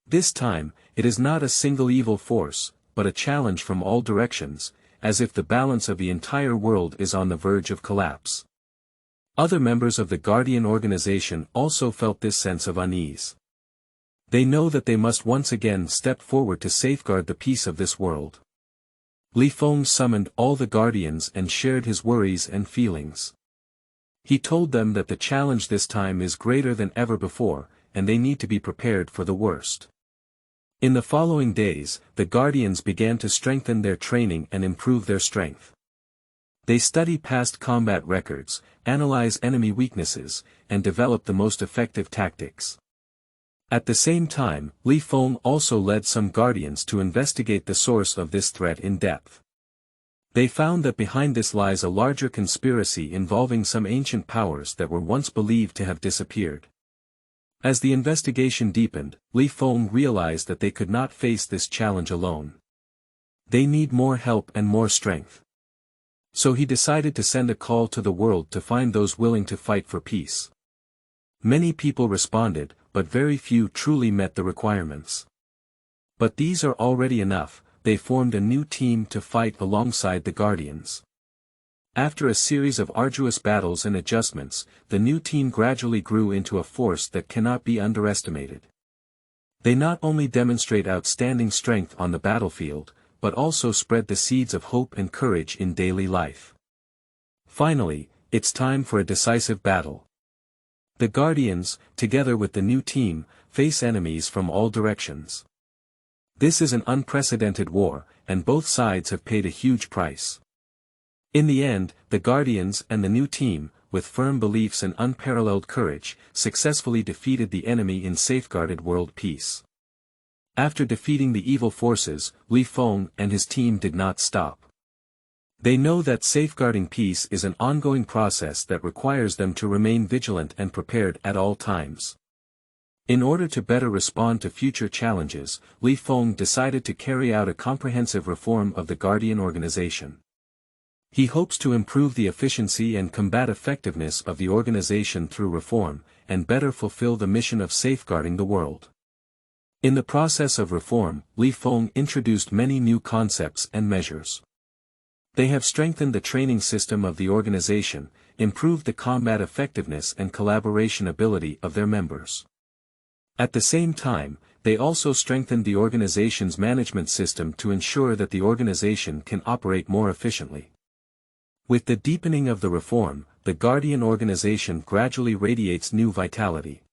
This time, it is not a single evil force, but a challenge from all directions, as if the balance of the entire world is on the verge of collapse. Other members of the Guardian organization also felt this sense of unease. They know that they must once again step forward to safeguard the peace of this world. Li Feng summoned all the guardians and shared his worries and feelings. He told them that the challenge this time is greater than ever before, and they need to be prepared for the worst. In the following days, the guardians began to strengthen their training and improve their strength. They study past combat records, analyze enemy weaknesses, and develop the most effective tactics. At the same time, Li Feng also led some guardians to investigate the source of this threat in depth. They found that behind this lies a larger conspiracy involving some ancient powers that were once believed to have disappeared. As the investigation deepened, Li Feng realized that they could not face this challenge alone. They need more help and more strength. So he decided to send a call to the world to find those willing to fight for peace. Many people responded, but very few truly met the requirements. But these are already enough. They formed a new team to fight alongside the Guardians. After a series of arduous battles and adjustments, the new team gradually grew into a force that cannot be underestimated. They not only demonstrate outstanding strength on the battlefield, but also spread the seeds of hope and courage in daily life. Finally, it's time for a decisive battle. The Guardians, together with the new team, face enemies from all directions. This is an unprecedented war, and both sides have paid a huge price. In the end, the Guardians and the new team, with firm beliefs and unparalleled courage, successfully defeated the enemy and safeguarded world peace. After defeating the evil forces, Li Feng and his team did not stop. They know that safeguarding peace is an ongoing process that requires them to remain vigilant and prepared at all times. In order to better respond to future challenges, Li Feng decided to carry out a comprehensive reform of the Guardian organization. He hopes to improve the efficiency and combat effectiveness of the organization through reform, and better fulfill the mission of safeguarding the world. In the process of reform, Li Feng introduced many new concepts and measures. They have strengthened the training system of the organization, improved the combat effectiveness and collaboration ability of their members. At the same time, they also strengthened the organization's management system to ensure that the organization can operate more efficiently. With the deepening of the reform, the Guardian organization gradually radiates new vitality.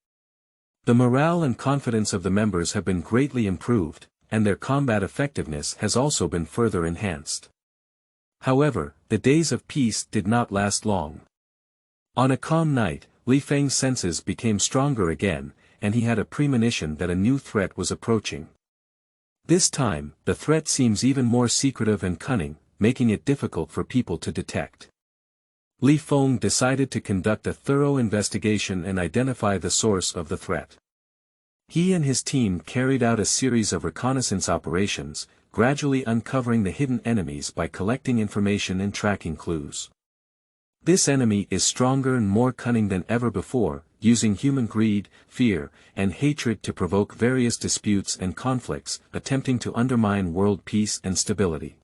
The morale and confidence of the members have been greatly improved, and their combat effectiveness has also been further enhanced. However, the days of peace did not last long. On a calm night, Li Feng's senses became stronger again, and he had a premonition that a new threat was approaching. This time, the threat seems even more secretive and cunning, making it difficult for people to detect. Li Feng decided to conduct a thorough investigation and identify the source of the threat. He and his team carried out a series of reconnaissance operations, gradually uncovering the hidden enemies by collecting information and tracking clues. This enemy is stronger and more cunning than ever before, using human greed, fear, and hatred to provoke various disputes and conflicts, attempting to undermine world peace and stability.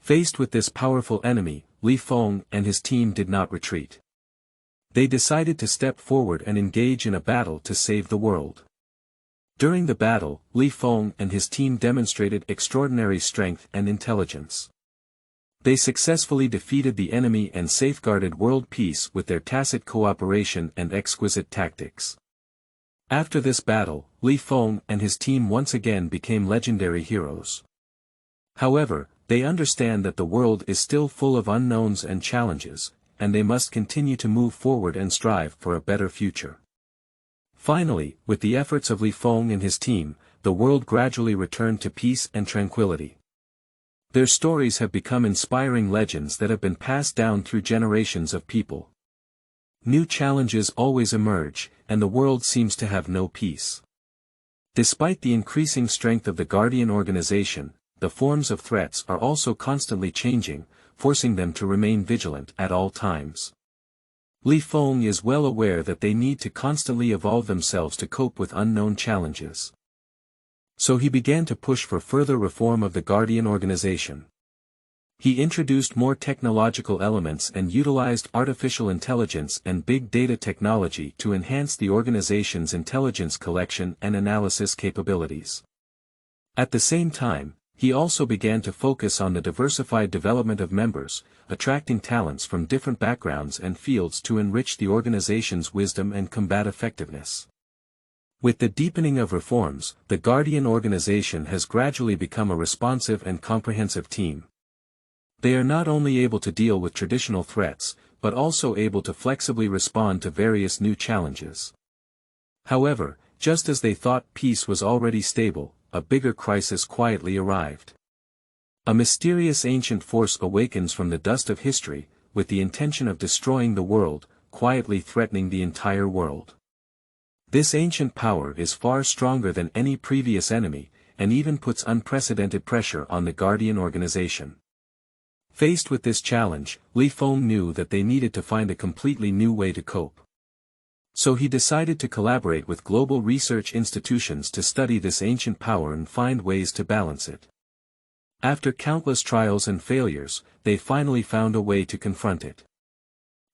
Faced with this powerful enemy, Li Feng and his team did not retreat. They decided to step forward and engage in a battle to save the world. During the battle, Li Feng and his team demonstrated extraordinary strength and intelligence. They successfully defeated the enemy and safeguarded world peace with their tacit cooperation and exquisite tactics. After this battle, Li Feng and his team once again became legendary heroes. However, they understand that the world is still full of unknowns and challenges, and they must continue to move forward and strive for a better future. Finally, with the efforts of Li Feng and his team, the world gradually returned to peace and tranquility. Their stories have become inspiring legends that have been passed down through generations of people. New challenges always emerge, and the world seems to have no peace. Despite the increasing strength of the Guardian organization, the forms of threats are also constantly changing, forcing them to remain vigilant at all times. Li Feng is well aware that they need to constantly evolve themselves to cope with unknown challenges. So he began to push for further reform of the Guardian organization. He introduced more technological elements and utilized artificial intelligence and big data technology to enhance the organization's intelligence collection and analysis capabilities. At the same time, he also began to focus on the diversified development of members, attracting talents from different backgrounds and fields to enrich the organization's wisdom and combat effectiveness. With the deepening of reforms, the Guardian organization has gradually become a responsive and comprehensive team. They are not only able to deal with traditional threats, but also able to flexibly respond to various new challenges. However, just as they thought peace was already stable, a bigger crisis quietly arrived. A mysterious ancient force awakens from the dust of history, with the intention of destroying the world, quietly threatening the entire world. This ancient power is far stronger than any previous enemy, and even puts unprecedented pressure on the Guardian organization. Faced with this challenge, Li Feng knew that they needed to find a completely new way to cope. So he decided to collaborate with global research institutions to study this ancient power and find ways to balance it. After countless trials and failures, they finally found a way to confront it.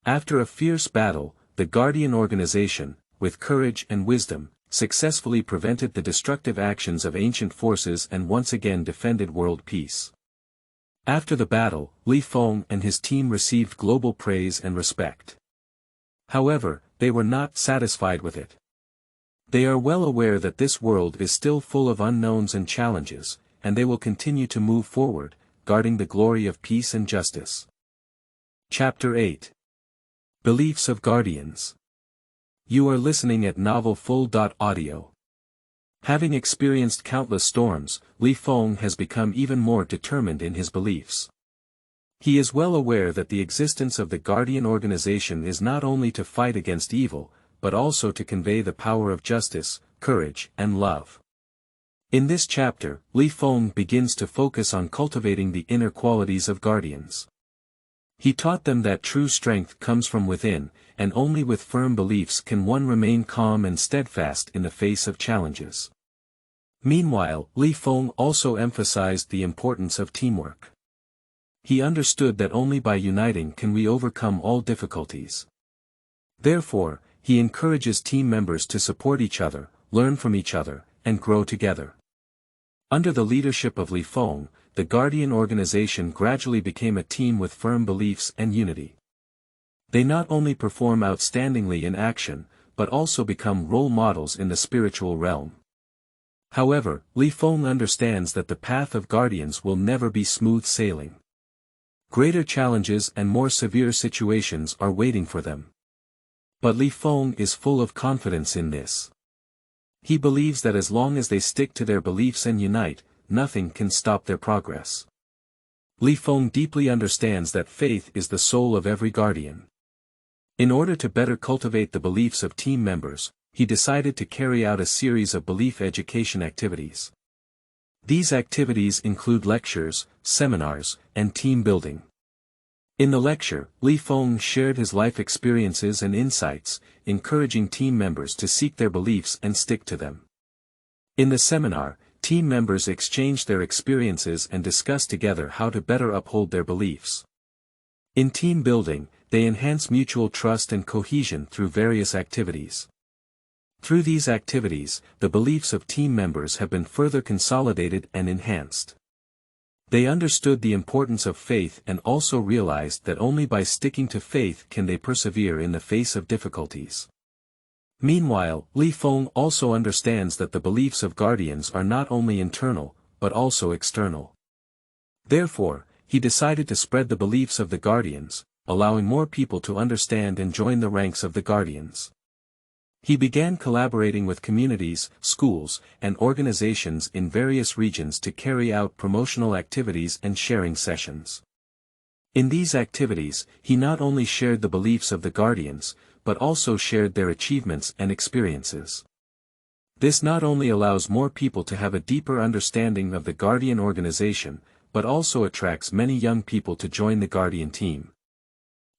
After a fierce battle, the Guardian organization, with courage and wisdom, successfully prevented the destructive actions of ancient forces and once again defended world peace. After the battle, Li Feng and his team received global praise and respect. However, they were not satisfied with it. They are well aware that this world is still full of unknowns and challenges, and they will continue to move forward, guarding the glory of peace and justice. Chapter 8. Beliefs of Guardians. You are listening at novelfull.audio. Having experienced countless storms, Li Feng has become even more determined in his beliefs. He is well aware that the existence of the Guardian organization is not only to fight against evil, but also to convey the power of justice, courage, and love. In this chapter, Li Feng begins to focus on cultivating the inner qualities of guardians. He taught them that true strength comes from within, and only with firm beliefs can one remain calm and steadfast in the face of challenges. Meanwhile, Li Feng also emphasized the importance of teamwork. He understood that only by uniting can we overcome all difficulties. Therefore, he encourages team members to support each other, learn from each other, and grow together. Under the leadership of Li Feng, the Guardian organization gradually became a team with firm beliefs and unity. They not only perform outstandingly in action, but also become role models in the spiritual realm. However, Li Feng understands that the path of guardians will never be smooth sailing. Greater challenges and more severe situations are waiting for them. But Li Feng is full of confidence in this. He believes that as long as they stick to their beliefs and unite, nothing can stop their progress. Li Feng deeply understands that faith is the soul of every guardian. In order to better cultivate the beliefs of team members, he decided to carry out a series of belief education activities. These activities include lectures, seminars, and team building. In the lecture, Li Feng shared his life experiences and insights, encouraging team members to seek their beliefs and stick to them. In the seminar, team members exchanged their experiences and discussed together how to better uphold their beliefs. In team building, they enhance mutual trust and cohesion through various activities. Through these activities, the beliefs of team members have been further consolidated and enhanced. They understood the importance of faith and also realized that only by sticking to faith can they persevere in the face of difficulties. Meanwhile, Li Feng also understands that the beliefs of guardians are not only internal, but also external. Therefore, he decided to spread the beliefs of the guardians, allowing more people to understand and join the ranks of the guardians. He began collaborating with communities, schools, and organizations in various regions to carry out promotional activities and sharing sessions. In these activities, he not only shared the beliefs of the guardians, but also shared their achievements and experiences. This not only allows more people to have a deeper understanding of the Guardian organization, but also attracts many young people to join the Guardian team.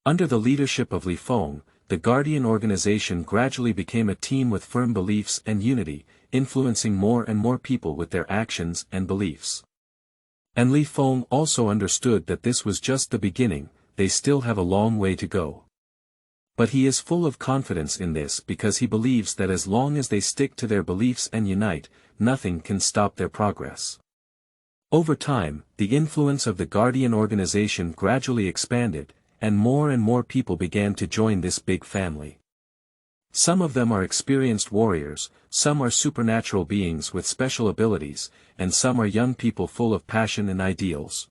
Under the leadership of Li Feng, the Guardian organization gradually became a team with firm beliefs and unity, influencing more and more people with their actions and beliefs. And Li Feng also understood that this was just the beginning, they still have a long way to go. But he is full of confidence in this because he believes that as long as they stick to their beliefs and unite, nothing can stop their progress. Over time, the influence of the Guardian organization gradually expanded, and more people began to join this big family. Some of them are experienced warriors, some are supernatural beings with special abilities, and some are young people full of passion and ideals.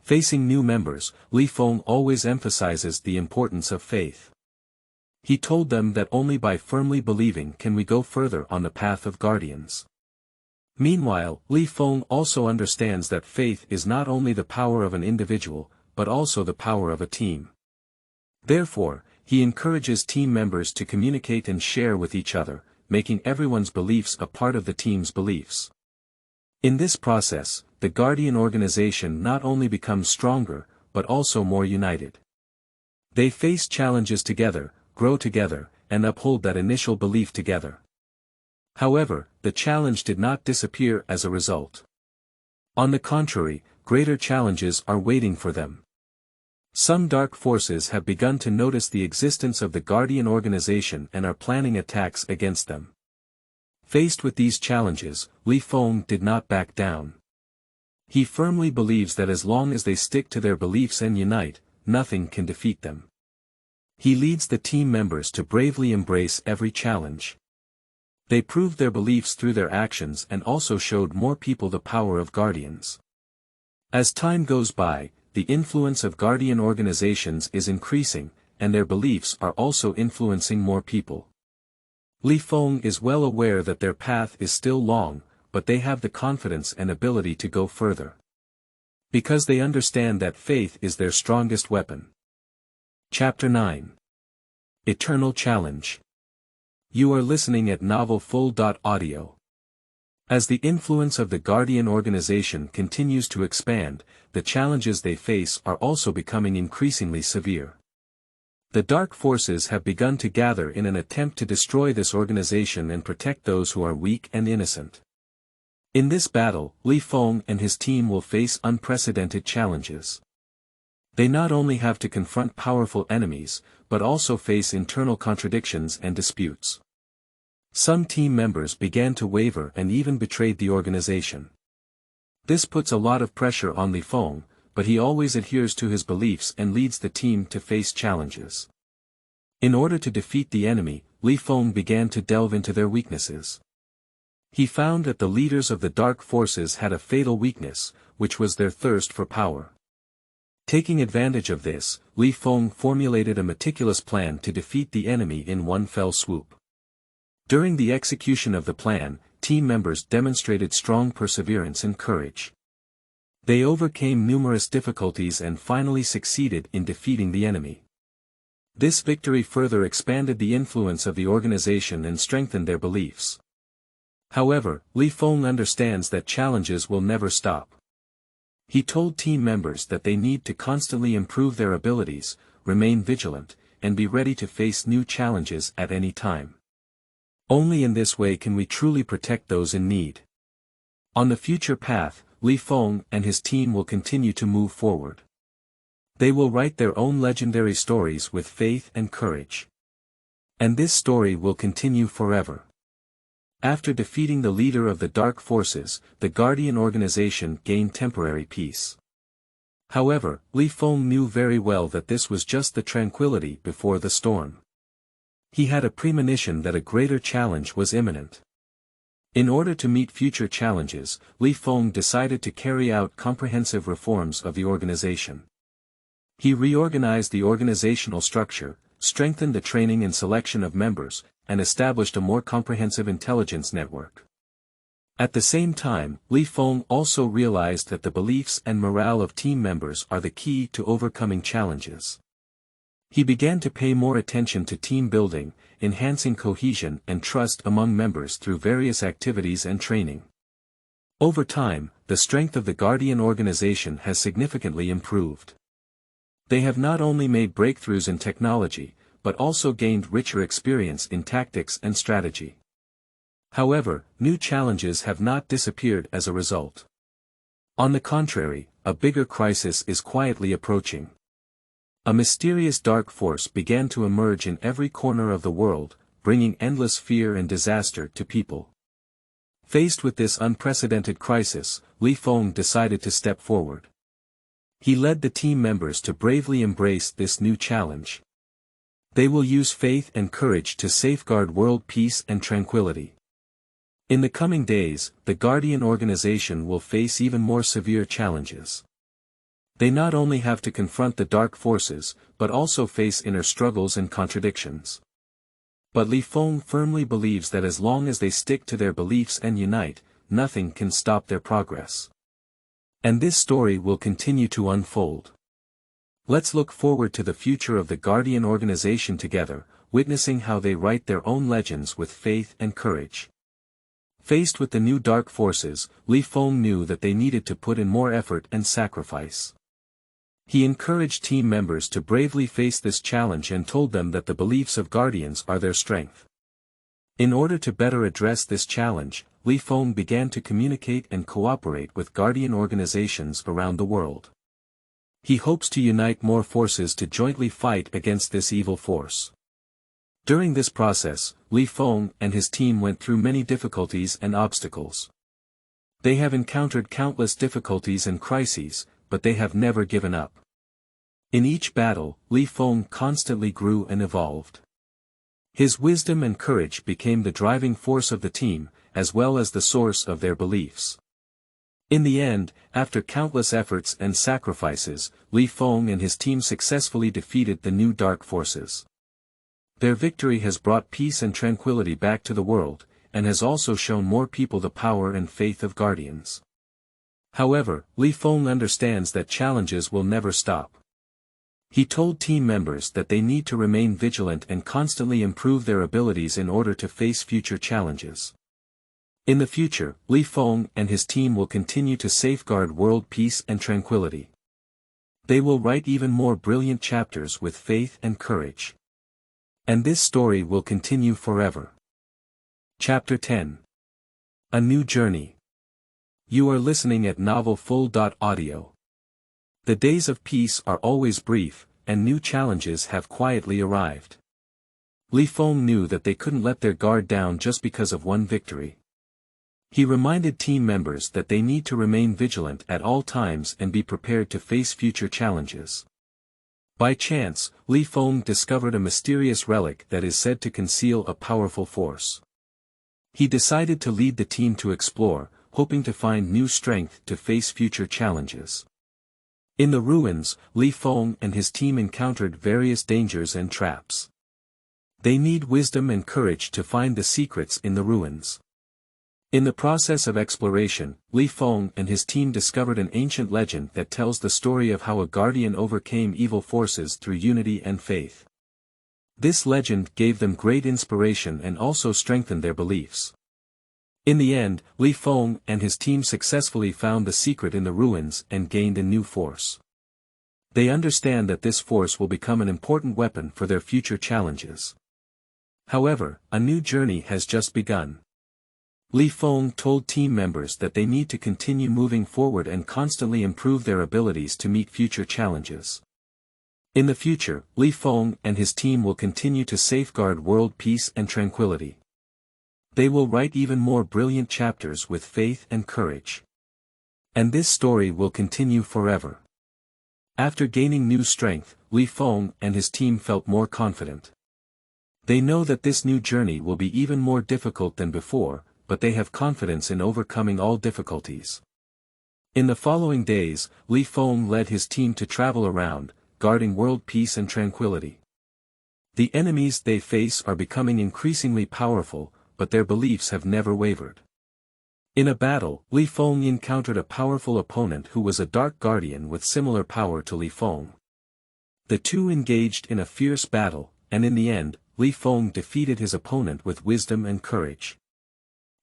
Facing new members, Li Feng always emphasizes the importance of faith. He told them that only by firmly believing can we go further on the path of guardians. Meanwhile, Li Feng also understands that faith is not only the power of an individual, but also the power of a team. Therefore, he encourages team members to communicate and share with each other, making everyone's beliefs a part of the team's beliefs. In this process, the Guardian organization not only becomes stronger, but also more united. They face challenges together, grow together, and uphold that initial belief together. However, the challenge did not disappear as a result. On the contrary, greater challenges are waiting for them. Some dark forces have begun to notice the existence of the Guardian organization and are planning attacks against them. Faced with these challenges, Li Feng did not back down. He firmly believes that as long as they stick to their beliefs and unite, nothing can defeat them. He leads the team members to bravely embrace every challenge. They proved their beliefs through their actions and also showed more people the power of guardians. As time goes by, the influence of Guardian organizations is increasing, and their beliefs are also influencing more people. Li Feng is well aware that their path is still long, but they have the confidence and ability to go further. Because they understand that faith is their strongest weapon. Chapter 9. Eternal Challenge. You are listening at Novel Full. Audio. As the influence of the Guardian organization continues to expand, the challenges they face are also becoming increasingly severe. The dark forces have begun to gather in an attempt to destroy this organization and protect those who are weak and innocent. In this battle, Li Feng and his team will face unprecedented challenges. They not only have to confront powerful enemies, but also face internal contradictions and disputes. Some team members began to waver and even betrayed the organization. This puts a lot of pressure on Li Feng, but he always adheres to his beliefs and leads the team to face challenges. In order to defeat the enemy, Li Feng began to delve into their weaknesses. He found that the leaders of the dark forces had a fatal weakness, which was their thirst for power. Taking advantage of this, Li Feng formulated a meticulous plan to defeat the enemy in one fell swoop. During the execution of the plan, team members demonstrated strong perseverance and courage. They overcame numerous difficulties and finally succeeded in defeating the enemy. This victory further expanded the influence of the organization and strengthened their beliefs. However, Li Feng understands that challenges will never stop. He told team members that they need to constantly improve their abilities, remain vigilant, and be ready to face new challenges at any time. Only in this way can we truly protect those in need. On the future path, Li Feng and his team will continue to move forward. They will write their own legendary stories with faith and courage. And this story will continue forever. After defeating the leader of the dark forces, the Guardian organization gained temporary peace. However, Li Feng knew very well that this was just the tranquility before the storm. He had a premonition that a greater challenge was imminent. In order to meet future challenges, Li Feng decided to carry out comprehensive reforms of the organization. He reorganized the organizational structure, strengthened the training and selection of members, and established a more comprehensive intelligence network. At the same time, Li Feng also realized that the beliefs and morale of team members are the key to overcoming challenges. He began to pay more attention to team building, enhancing cohesion and trust among members through various activities and training. Over time, the strength of the Guardian organization has significantly improved. They have not only made breakthroughs in technology, but also gained richer experience in tactics and strategy. However, new challenges have not disappeared as a result. On the contrary, a bigger crisis is quietly approaching. A mysterious dark force began to emerge in every corner of the world, bringing endless fear and disaster to people. Faced with this unprecedented crisis, Li Feng decided to step forward. He led the team members to bravely embrace this new challenge. They will use faith and courage to safeguard world peace and tranquility. In the coming days, the Guardian organization will face even more severe challenges. They not only have to confront the dark forces, but also face inner struggles and contradictions. But Li Feng firmly believes that as long as they stick to their beliefs and unite, nothing can stop their progress. And this story will continue to unfold. Let's look forward to the future of the Guardian organization together, witnessing how they write their own legends with faith and courage. Faced with the new dark forces, Li Feng knew that they needed to put in more effort and sacrifice. He encouraged team members to bravely face this challenge and told them that the beliefs of Guardians are their strength. In order to better address this challenge, Li Feng began to communicate and cooperate with Guardian organizations around the world. He hopes to unite more forces to jointly fight against this evil force. During this process, Li Feng and his team went through many difficulties and obstacles. They have encountered countless difficulties and crises, but they have never given up. In each battle, Li Feng constantly grew and evolved. His wisdom and courage became the driving force of the team, as well as the source of their beliefs. In the end, after countless efforts and sacrifices, Li Feng and his team successfully defeated the new dark forces. Their victory has brought peace and tranquility back to the world, and has also shown more people the power and faith of Guardians. However, Li Feng understands that challenges will never stop. He told team members that they need to remain vigilant and constantly improve their abilities in order to face future challenges. In the future, Li Feng and his team will continue to safeguard world peace and tranquility. They will write even more brilliant chapters with faith and courage. And this story will continue forever. Chapter 10. A New Journey. You are listening at novelfull.audio. The days of peace are always brief, and new challenges have quietly arrived. Li Feng knew that they couldn't let their guard down just because of one victory. He reminded team members that they need to remain vigilant at all times and be prepared to face future challenges. By chance, Li Feng discovered a mysterious relic that is said to conceal a powerful force. He decided to lead the team to explore, hoping to find new strength to face future challenges. In the ruins, Li Feng and his team encountered various dangers and traps. They need wisdom and courage to find the secrets in the ruins. In the process of exploration, Li Feng and his team discovered an ancient legend that tells the story of how a guardian overcame evil forces through unity and faith. This legend gave them great inspiration and also strengthened their beliefs. In the end, Li Feng and his team successfully found the secret in the ruins and gained a new force. They understand that this force will become an important weapon for their future challenges. However, a new journey has just begun. Li Feng told team members that they need to continue moving forward and constantly improve their abilities to meet future challenges. In the future, Li Feng and his team will continue to safeguard world peace and tranquility. They will write even more brilliant chapters with faith and courage. And this story will continue forever. After gaining new strength, Li Feng and his team felt more confident. They know that this new journey will be even more difficult than before, but they have confidence in overcoming all difficulties. In the following days, Li Feng led his team to travel around, guarding world peace and tranquility. The enemies they face are becoming increasingly powerful, but their beliefs have never wavered. In a battle, Li Feng encountered a powerful opponent who was a dark guardian with similar power to Li Feng. The two engaged in a fierce battle, and in the end, Li Feng defeated his opponent with wisdom and courage.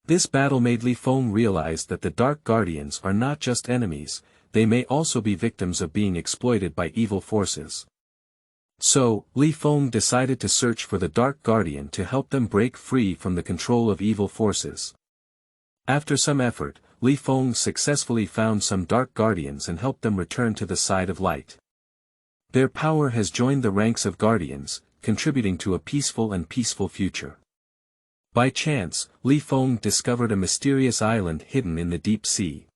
This battle made Li Feng realize that the dark guardians are not just enemies, they may also be victims of being exploited by evil forces. So, Li Feng decided to search for the Dark Guardian to help them break free from the control of evil forces. After some effort, Li Feng successfully found some Dark Guardians and helped them return to the side of light. Their power has joined the ranks of Guardians, contributing to a peaceful future. By chance, Li Feng discovered a mysterious island hidden in the deep sea.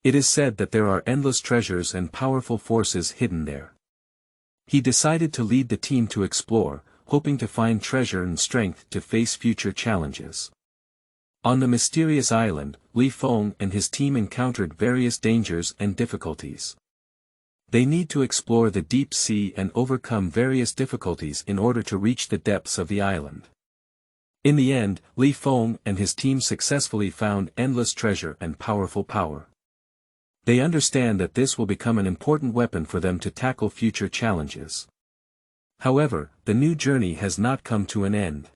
It is said that there are endless treasures and powerful forces hidden there. He decided to lead the team to explore, hoping to find treasure and strength to face future challenges. On the mysterious island, Li Feng and his team encountered various dangers and difficulties. They need to explore the deep sea and overcome various difficulties in order to reach the depths of the island. In the end, Li Feng and his team successfully found endless treasure and powerful power. They understand that this will become an important weapon for them to tackle future challenges. However, the new journey has not come to an end.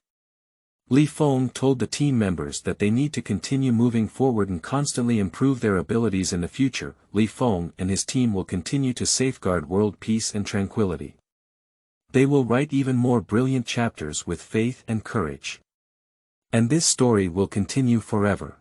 Li Feng told the team members that they need to continue moving forward and constantly improve their abilities in the future. Li Feng and his team will continue to safeguard world peace and tranquility. They will write even more brilliant chapters with faith and courage. And this story will continue forever.